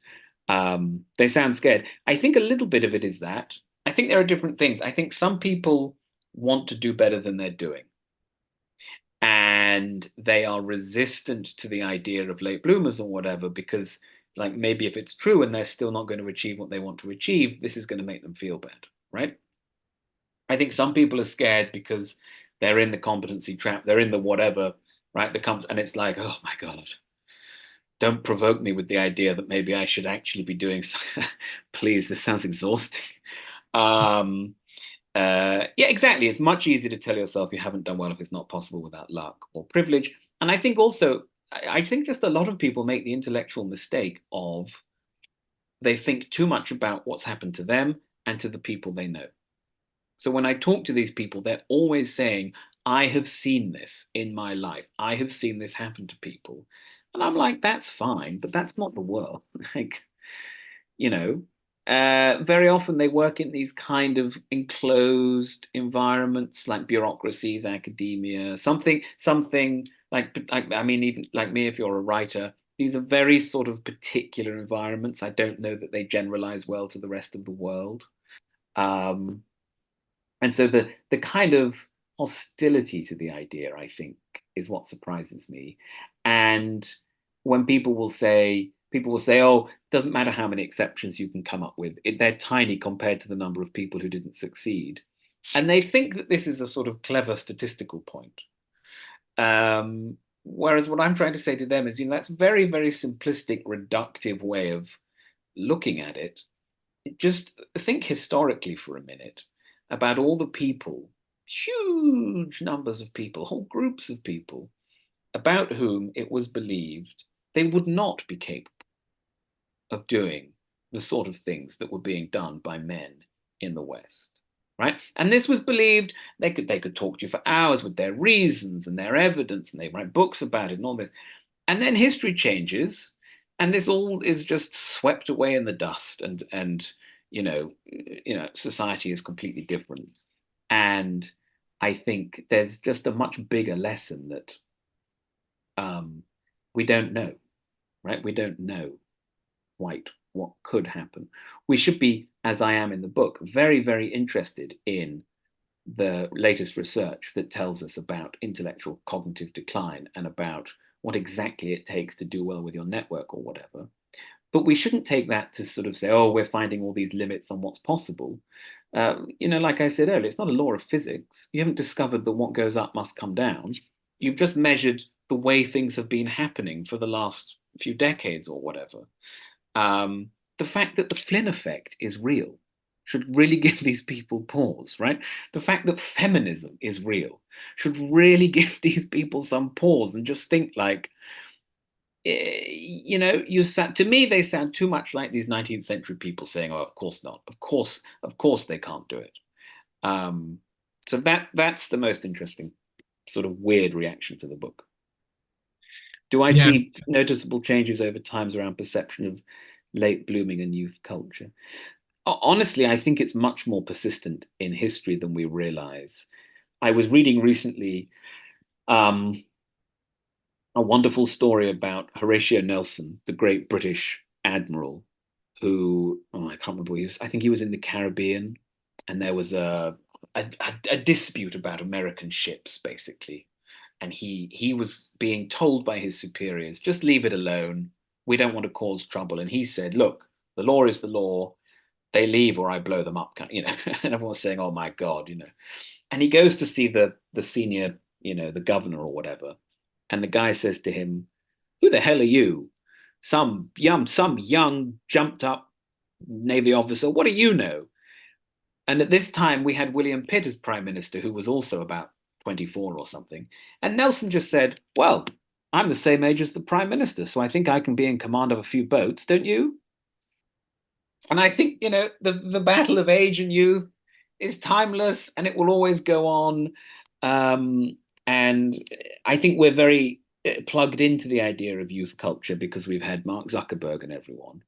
They sound scared. I think a little bit of it is that. I think there are different things. I think some people want to do better than they're doing, and they are resistant to the idea of late bloomers or whatever, because like, maybe if it's true and they're still not going to achieve what they want to achieve, this is going to make them feel bad. right? I think some people are scared because they're in the competency trap, they're in the whatever, right? And it's like, oh my God, don't provoke me with the idea that maybe I should actually be doing please, this sounds exhausting. Um, yeah, exactly. It's much easier to tell yourself you haven't done well if it's not possible without luck or privilege. And I think also, I think just a lot of people make the intellectual mistake of they think too much about what's happened to them and to the people they know. So when I talk to these people, they're always saying, I have seen this in my life. I have seen this happen to people. And I'm like, that's fine, but that's not the world. Like, you know, very often they work in these kind of enclosed environments like bureaucracies, academia, something like, I mean, even like me, if you're a writer, these are very sort of particular environments. I don't know that they generalize well to the rest of the world. Um, and so the kind of hostility to the idea, I think, is what surprises me. And when people will say, oh, it doesn't matter how many exceptions you can come up with. They're tiny compared to the number of people who didn't succeed. And they think that this is a sort of clever statistical point. Whereas what I'm trying to say to them is, that's a very, very simplistic, reductive way of looking at it. Just think historically for a minute about all the people, huge numbers of people, whole groups of people, about whom it was believed they would not be capable of doing the sort of things that were being done by men in the West. Right. And this was believed. They could talk to you for hours with their reasons and their evidence, and they write books about it and all this. And then history changes, and this all is just swept away in the dust, and society is completely different. And I think there's just a much bigger lesson that we don't know, right? We don't know quite what could happen. We should be, as I am in the book, very, very interested in the latest research that tells us about intellectual cognitive decline and about what exactly it takes to do well with your network or whatever. But we shouldn't take that to sort of say, oh, we're finding all these limits on what's possible. Like I said earlier, it's not a law of physics. You haven't discovered that what goes up must come down. You've just measured the way things have been happening for the last few decades or whatever. The fact that the Flynn effect is real should really give these people pause, right? The fact that feminism is real should really give these people some pause and just think like, to me, they sound too much like these 19th century people saying, oh, of course not. Of course they can't do it. So that's the most interesting sort of weird reaction to the book. Do I Yeah, see noticeable changes over times around perception of late blooming and youth culture? Honestly, I think it's much more persistent in history than we realize. I was reading recently a wonderful story about Horatio Nelson, the great British admiral, who, I can't remember, I think he was in the Caribbean, and there was a dispute about American ships, basically. And he was being told by his superiors, just leave it alone. We don't want to cause trouble. And he said, look, the law is the law. They leave or I blow them up. And everyone's saying, oh my God. And he goes to see the senior, the governor or whatever. And the guy says to him, who the hell are you? Some young jumped up Navy officer. What do you know? And at this time, we had William Pitt as prime minister, who was also about 24 or something. And Nelson just said, well, I'm the same age as the prime minister, so I think I can be in command of a few boats, don't you? And I think, the battle of age and youth is timeless and it will always go on. And I think we're very plugged into the idea of youth culture because we've had Mark Zuckerberg and everyone.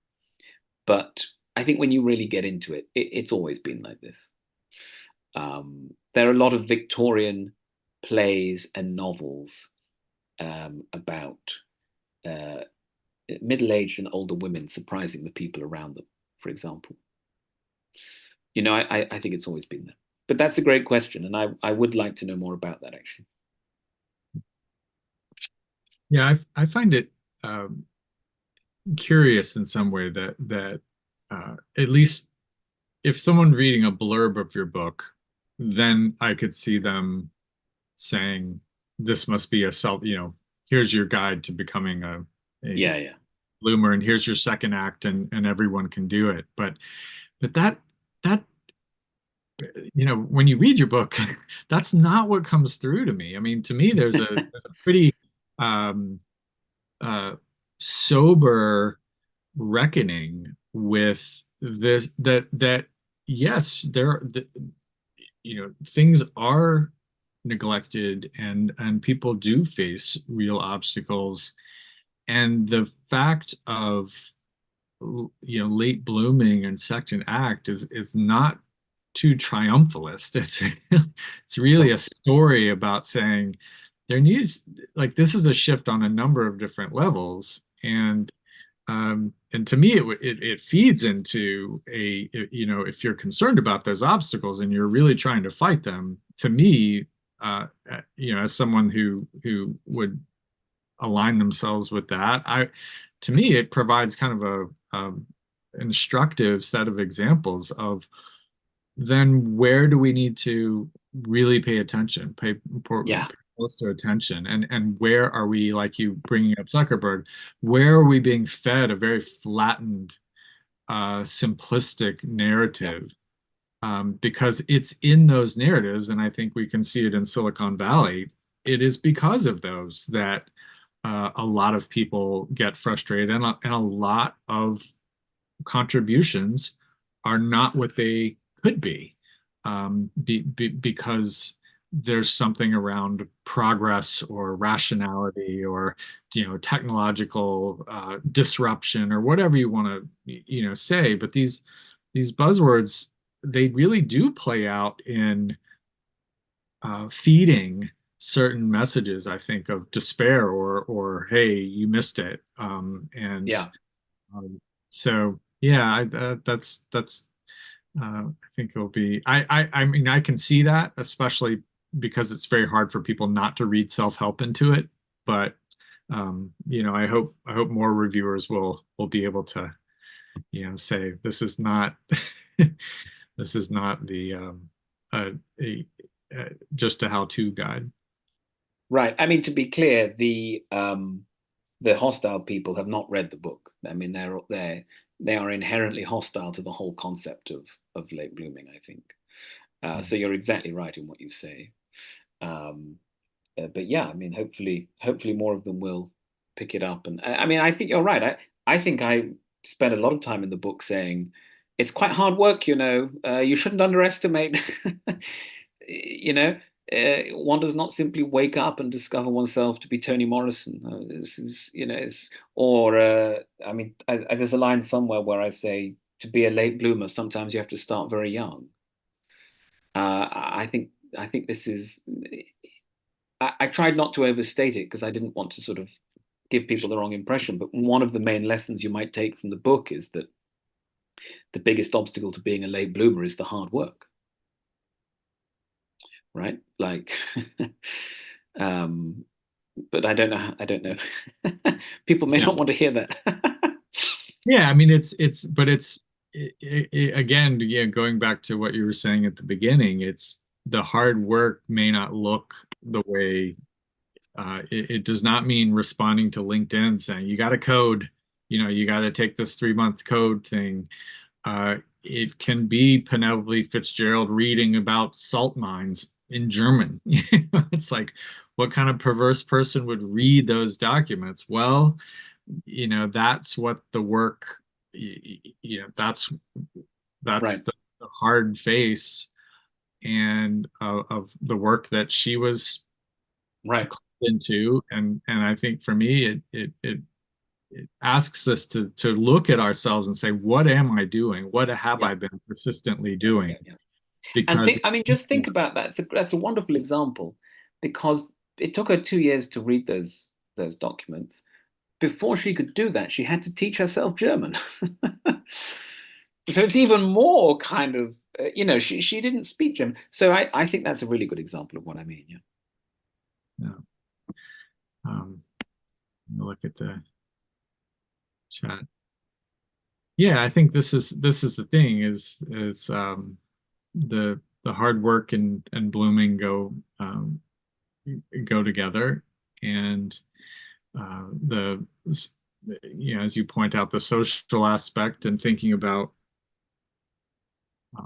But I think when you really get into it, it's always been like this. There are a lot of Victorian plays and novels about middle-aged and older women surprising the people around them, for example. I think it's always been there. But that's a great question, and I would like to know more about that, actually. yeah, I find it curious in some way that at least if someone reading a blurb of your book, then I could see them saying, this must be a self, here's your guide to becoming a Yeah, yeah, bloomer, and here's your second act, and everyone can do it. But that when you read your book, that's not what comes through to me. I mean, to me, there's a pretty um, uh, sober reckoning with this, that yes, things are neglected, and people do face real obstacles, and the fact of late blooming and second act is not too triumphalist. It's really a story about saying there needs, like, this is a shift on a number of different levels, and to me it feeds into if you're concerned about those obstacles and you're really trying to fight them, to me, as someone who would align themselves with that, to me it provides kind of a instructive set of examples of, then where do we need to really pay attention, yeah, pay closer attention, and where are we, like you bringing up Zuckerberg, where are we being fed a very flattened, simplistic yeah, narrative? Because it's in those narratives, and I think we can see it in Silicon Valley. It is because of those that a lot of people get frustrated, and a lot of contributions are not what they could be, because there's something around progress or rationality or technological disruption, or whatever you want to say. But these buzzwords, they really do play out in feeding certain messages, I think, of despair, or hey, you missed it, and yeah. so yeah, that's I think it'll be, I mean, I can see that, especially because it's very hard for people not to read self-help into it. But I hope more reviewers will be able to say this is not this is not the uh, a, just a how-to guide. Right. I mean, to be clear, the hostile people have not read the book. I mean, they are inherently hostile to the whole concept of late blooming, I think. So you're exactly right in what you say. Um, but yeah, I mean, hopefully more of them will pick it up. And I mean, I think you're right. I think I spent a lot of time in the book saying it's quite hard work. You shouldn't underestimate. you know, one does not simply wake up and discover oneself to be Toni Morrison. This is, or I mean, there's a line somewhere where I say, to be a late bloomer, sometimes you have to start very young. I think this is. I tried not to overstate it because I didn't want to sort of give people the wrong impression. But one of the main lessons you might take from the book is that the biggest obstacle to being a late bloomer is the hard work, right? Like, um, but I don't know. I don't know. People may Yeah. not want to hear that. Yeah, I mean, but again, going back to what you were saying at the beginning, it's the hard work may not look the way, it does not mean responding to LinkedIn saying you got to code, you got to take this 3-month code thing. It can be Penelope Fitzgerald reading about salt mines in German. It's like, what kind of perverse person would read those documents? Well, that's what the work, that's Right, the hard face, and of the work that she was right. called into. And I think for me, it asks us to look at ourselves and say, what am I doing? What have Yeah, I been persistently yeah, doing? yeah, yeah. And Because just think about that. That's a wonderful example because it took her 2 years to read those documents. Before she could do that, she had to teach herself German. So it's even more kind of, she didn't speak German. So I think that's a really good example of what I mean. Yeah. yeah, look at the chat. Yeah, I think this is the thing is the hard work and blooming go together, and the as you point out, the social aspect and thinking about uh,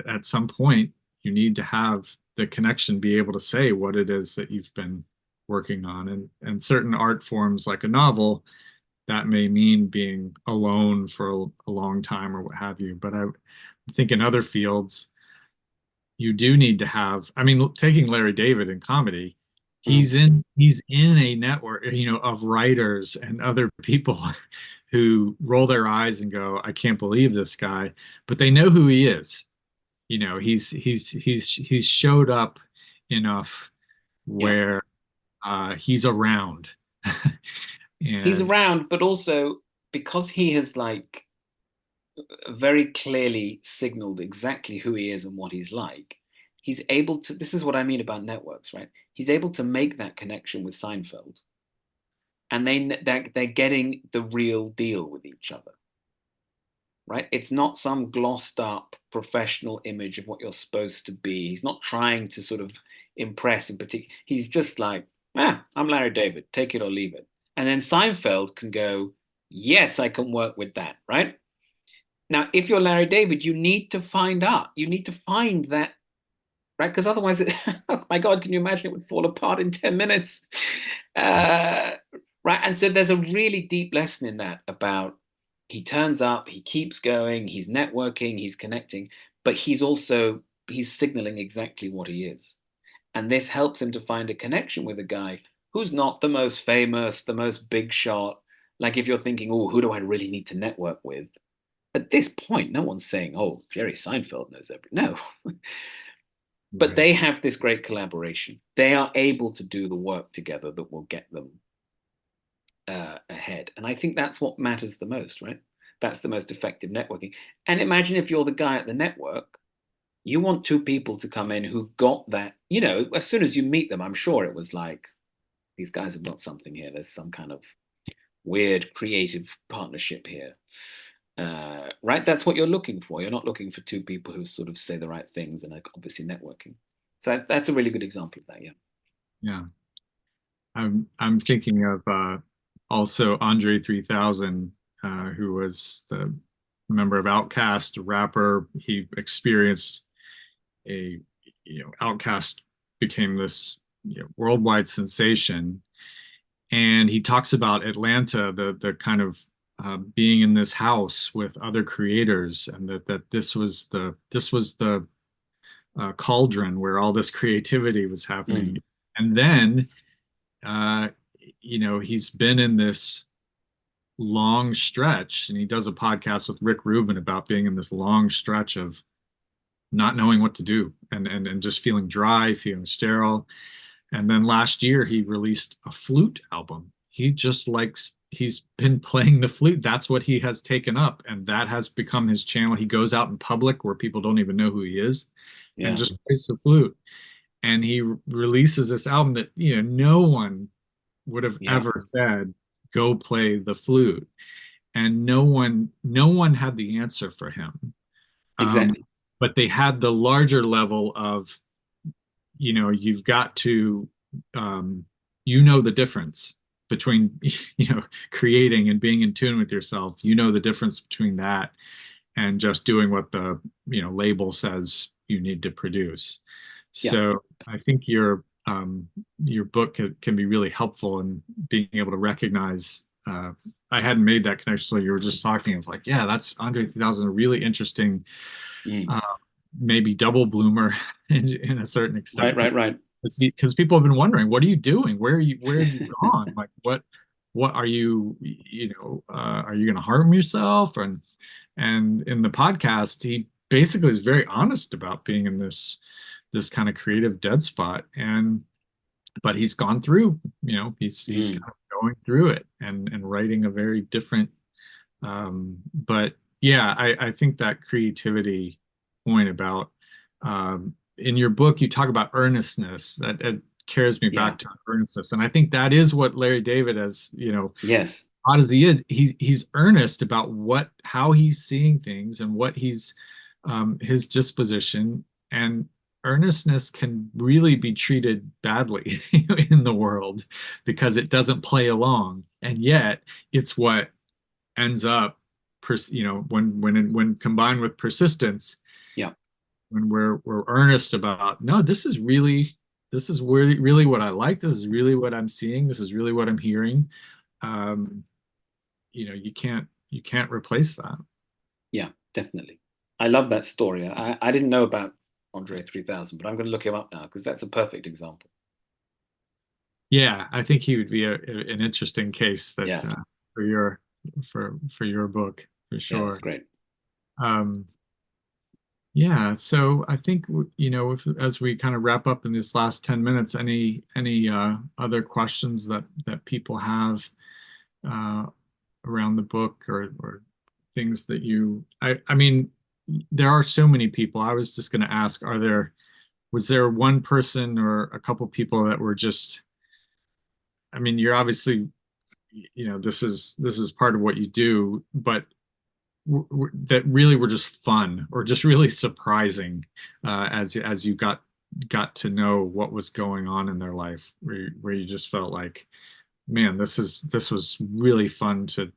at some point you need to have the connection, be able to say what it is that you've been working on, and certain art forms like a novel, that may mean being alone for a long time or what have you. But I think in other fields, you do need to have, I mean, taking Larry David in comedy, Mm. he's in a network, of writers and other people who roll their eyes and go, I can't believe this guy, but they know who he is. He's showed up enough Yeah. where he's around. He's And around, but also because he has like very clearly signaled exactly who he is and what he's like, he's able to, this is what I mean about networks, right? He's able to make that connection with Seinfeld, and they're getting the real deal with each other, right? It's not some glossed up professional image of what you're supposed to be. He's not trying to sort of impress in particular. He's just like, I'm Larry David, take it or leave it. And then Seinfeld can go, yes, I can work with that, right? Now, if you're Larry David, you need to find out. You need to find that, right? Because otherwise, oh my God, can you imagine it would fall apart in 10 minutes? Uh, right. And so there's a really deep lesson in that about he turns up, he keeps going, he's networking, he's connecting, but he's signaling exactly what he is. And this helps him to find a connection with a guy who's not the most famous, the most big shot. Like if you're thinking, oh, who do I really need to network with? At this point, no one's saying, "Oh, Jerry Seinfeld knows everything." No, but right. they have this great collaboration. They are able to do the work together that will get them ahead, and I think that's what matters the most, right? That's the most effective networking. And imagine if you're the guy at the network, you want two people to come in who've got that. As soon as you meet them, I'm sure it was like these guys have got something here. There's some kind of weird creative partnership here. Right? That's what you're looking for. You're not looking for two people who sort of say the right things and are obviously networking. So that's a really good example of that. Yeah. Yeah. I'm thinking of also Andre 3000, who was the member of Outkast, a rapper. He experienced a, Outkast became this, worldwide sensation, and he talks about Atlanta, the kind of being in this house with other creators, and that this was the cauldron where all this creativity was happening. Mm. And then uh, he's been in this long stretch, and he does a podcast with Rick Rubin about being in this long stretch of not knowing what to do, and just feeling dry, feeling sterile. And then last year he released a flute album. He's been playing the flute. That's what he has taken up, and that has become his channel. He goes out in public where people don't even know who he is and Yeah. just plays the flute. And he releases this album that, no one would have Yeah. ever said, go play the flute. And no one had the answer for him. Um, Exactly. but they had the larger level of, you've got to, um, the difference between, creating and being in tune with yourself. The difference between that and just doing what the, label says you need to produce. Yeah. So I think your book can be really helpful in being able to recognize. I hadn't made that connection, so you were just talking of like, yeah, that's Andre 3000, a really interesting, Mm. uh, maybe double bloomer in a certain Right. extent, Right. Right. because people have been wondering, what are you doing? Where have you gone? Like, what are you, are you going to harm yourself? And in the podcast, he basically is very honest about being in this kind of creative dead spot. But he's gone through, he's Mm. kind of going through it and writing a very different, but yeah, I think that creativity point about, in your book, you talk about earnestness. That it carries me Yeah. back to earnestness. And I think that is what Larry David has, Yes. odd as he is, he's earnest about how he's seeing things and what he's his disposition. And earnestness can really be treated badly in the world because it doesn't play along, and yet it's what ends up, when combined with persistence, Yeah. when we're earnest about, no, this is really what I like. This is really what I'm seeing. This is really what I'm hearing. Um, you can't replace that. Yeah, definitely. I love that story. I didn't know about Andre 3000, but I'm going to look him up now because that's a perfect example. Yeah, I think he would be an interesting case that Yeah, for your book for yeah, that's sure. great. Um, yeah, so I think as we kind of wrap up in this last 10 minutes, any other questions that people have uh, around the book, or things that I mean, there are so many people. I was just going to ask, was there one person or a couple people that were just, I mean, you're obviously, this is part of what you do, but that really were just fun or just really surprising, as you got to know what was going on in their life, where you just felt like, man, this was really fun to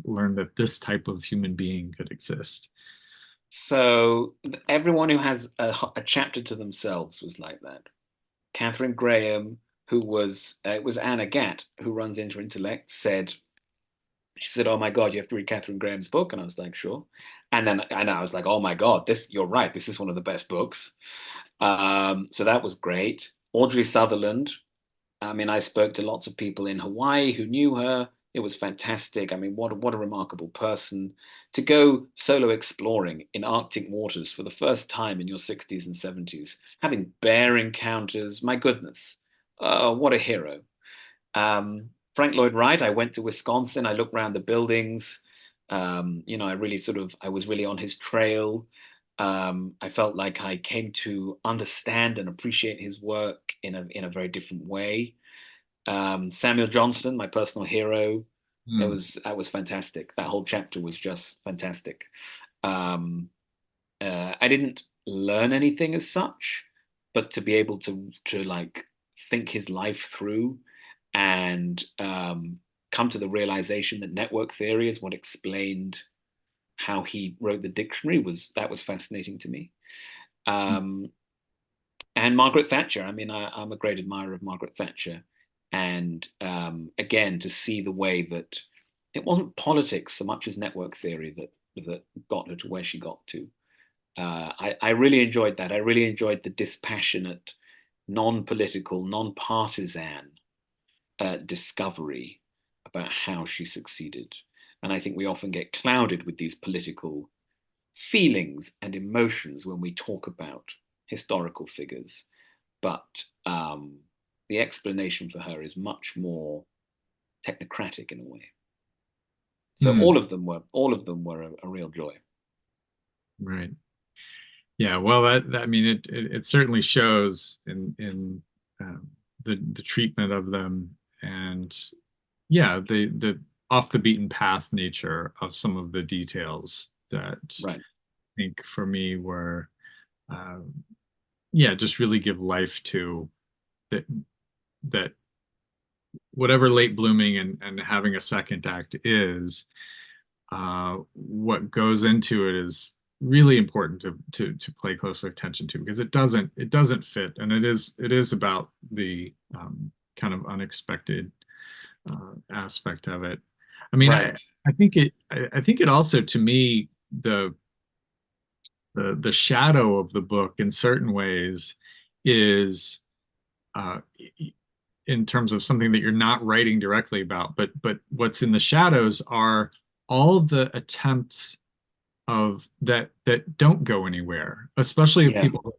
learn that this type of human being could exist. So everyone who has a chapter to themselves was like that. Catherine Graham, who was it was Anna Gatt who runs Interintellect, she said, "Oh my God, you have to read Catherine Graham's book," and I was like, "Sure." And I was like, "Oh my God, you're right. This is one of the best books." So that was great. Audrey Sutherland. I mean, I spoke to lots of people in Hawaii who knew her. It was fantastic. I mean, what a remarkable person to go solo exploring in Arctic waters for the first time in your 60s and 70s, having bear encounters. My goodness, what a hero. Frank Lloyd Wright, I went to Wisconsin. I looked around the buildings. I was really on his trail. I felt like I came to understand and appreciate his work in a very different way. Samuel Johnson, my personal hero, Hmm. that was fantastic. That whole chapter was just fantastic. Um, I didn't learn anything as such, but to be able to like think his life through and come to the realization that network theory is what explained how he wrote the dictionary was fascinating to me. Um, and Margaret Thatcher. I mean, I'm a great admirer of Margaret Thatcher, and again, to see the way that it wasn't politics so much as network theory that got her to where she got to. I really enjoyed that. I really enjoyed the dispassionate, non-political, non-partisan discovery about how she succeeded. And I think we often get clouded with these political feelings and emotions when we talk about historical figures. But the explanation for her is much more technocratic in a way. So Hmm. all of them were a real joy. Right. Yeah. Well, I mean, it certainly shows in the treatment of them, and yeah, the off the beaten path nature of some of the details that Right. I think for me were, um, yeah, just really give life to that, that whatever late blooming and having a second act is, what goes into it is really important to pay close attention to, because it doesn't fit, and it is about the kind of unexpected aspect of it. I mean, Right. I think it also, to me, the shadow of the book in certain ways is, uh, in terms of something that you're not writing directly about, but what's in the shadows are all the attempts of that don't go anywhere, especially of Yeah. people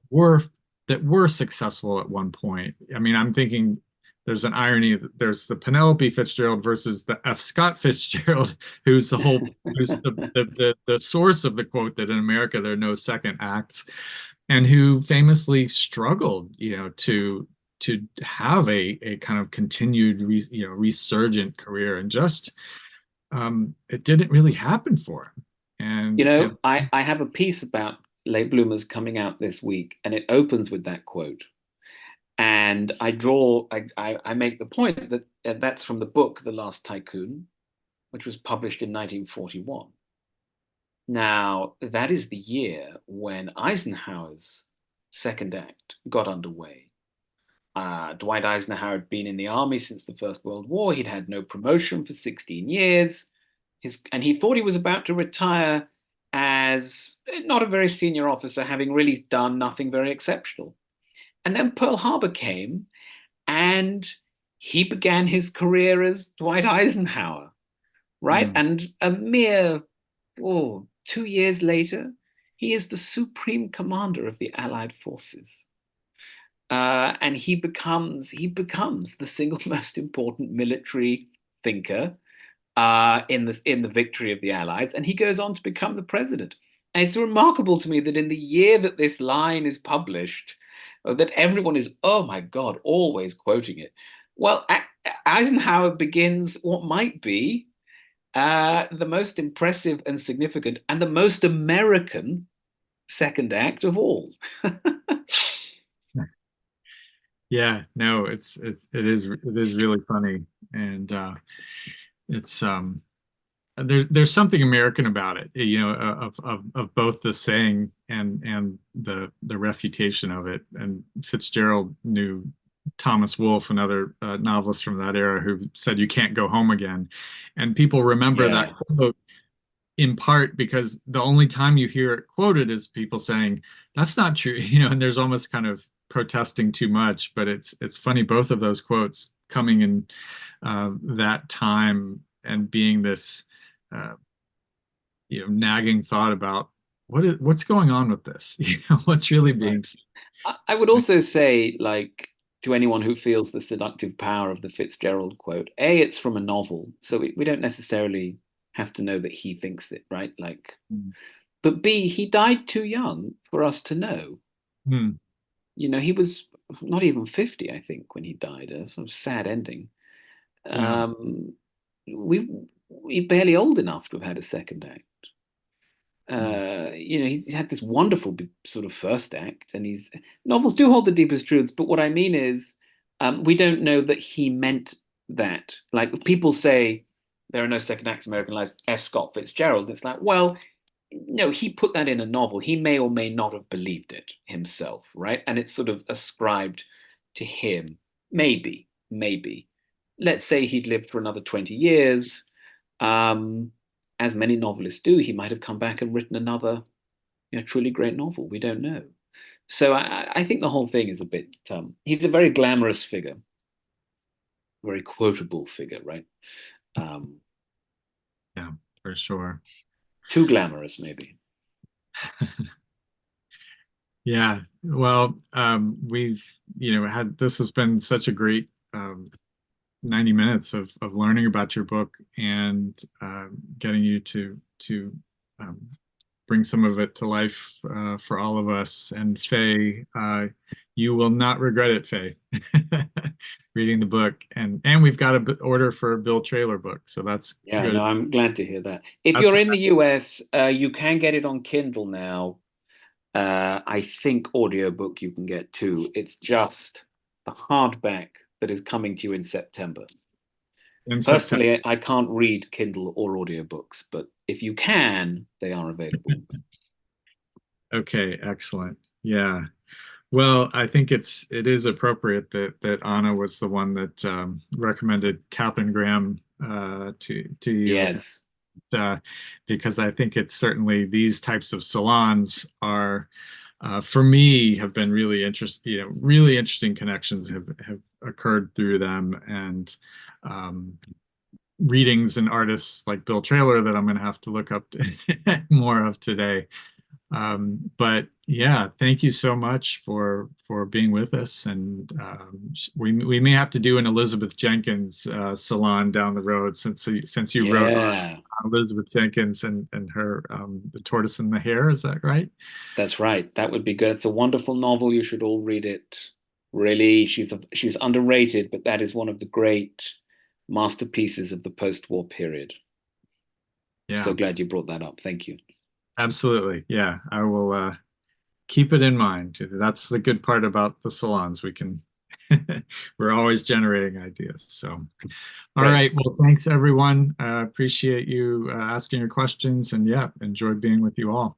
that were successful at one point. I mean, I'm thinking there's an irony that there's the Penelope Fitzgerald versus the F. Scott Fitzgerald, who's the source of the quote that in America there are no second acts, and who famously struggled, to have a kind of continued resurgent career, and just it didn't really happen for him. You And know, I have a piece about late bloomers coming out this week, and it opens with that quote. And I make the point that that's from the book, The Last Tycoon, which was published in 1941. Now, that is the year when Eisenhower's second act got underway. Dwight Eisenhower had been in the army since the First World War. He'd had no promotion for 16 years. And he thought he was about to retire as not a very senior officer, having really done nothing very exceptional. And then Pearl Harbor came, and he began his career as Dwight Eisenhower, right? mm, And a mere 2 years later, he is the supreme commander of the Allied forces. And he becomes the single most important military thinker in the victory of the Allies, and he goes on to become the president. And it's remarkable to me that in the year that this line is published, that everyone is, oh my God, always quoting it. Well, Eisenhower begins what might be the most impressive and significant and the most American second act of all. yeah, no, it is really funny, and it's there's something American about it, of both the saying and the refutation of it. And Fitzgerald knew Thomas Wolfe, another novelist from that era, who said you can't go home again, and people remember that Yeah, quote in part because the only time you hear it quoted is people saying that's not true, and there's almost kind of protesting too much. But it's funny, both of those quotes coming in that time and being this uh, nagging thought about what's going on with this, what's really right. being said. I would also say, like, to anyone who feels the seductive power of the Fitzgerald quote, A, it's from a novel, so we don't necessarily have to know that he thinks it, right? Like, but B, he died too young for us to know. Hmm. He was not even 50, I think, when he died. A sort of sad ending. Yeah. Um, we we barely old enough to have had a second act. Hmm. He's had this wonderful sort of first act, and his novels do hold the deepest truths. But what I mean is, we don't know that he meant that. Like, people say, there are no second acts American lives. F. Scott Fitzgerald. It's like, well, no, he put that in a novel. He may or may not have believed it himself, right? And it's sort of ascribed to him. Maybe, maybe. Let's say he'd lived for another 20 years. Um, as many novelists do, he might have come back and written another, truly great novel. We don't know. So I think the whole thing is a bit. He's a very glamorous figure, very quotable figure, right? Um, Yeah, for sure. too glamorous, maybe. Yeah, well, we've had this has been such a great 90 minutes of learning about your book and getting you to um, bring some of it to life for all of us. And Faye, you will not regret it, Faye, reading the book. And we've got a order for a Bill Trailer book, so that's Yeah, good. no, I'm glad to hear that. If That's you're in the US, you can get it on Kindle now. I think audiobook you can get too. It's just the hardback that is coming to you in September. in September. Personally, I can't read Kindle or audiobooks, but if you can, they are available. Okay, excellent. Yeah. Well, I think it is appropriate that Anna was the one that recommended Catherine Graham to you, Yes. uh, because I think it's certainly these types of salons are for me have been really interesting. Really interesting connections have occurred through them, and readings and artists like Bill Traylor that I'm going to have to look up more of today. But yeah, thank you so much for being with us, and we may have to do an Elizabeth Jenkins salon down the road since you wrote on Yeah, Elizabeth Jenkins and her The Tortoise and the Hare. Is that right? that's right. That would be good. It's a wonderful novel. You should all read it. Really, she's underrated, but that is one of the great masterpieces of the post-war period. Yeah, So glad you brought that up. Thank you. absolutely. Yeah, I will keep it in mind. That's the good part about the salons. We can, we're always generating ideas. So, all Great. right. Well, thanks everyone. Appreciate you asking your questions, and yeah, enjoyed being with you all.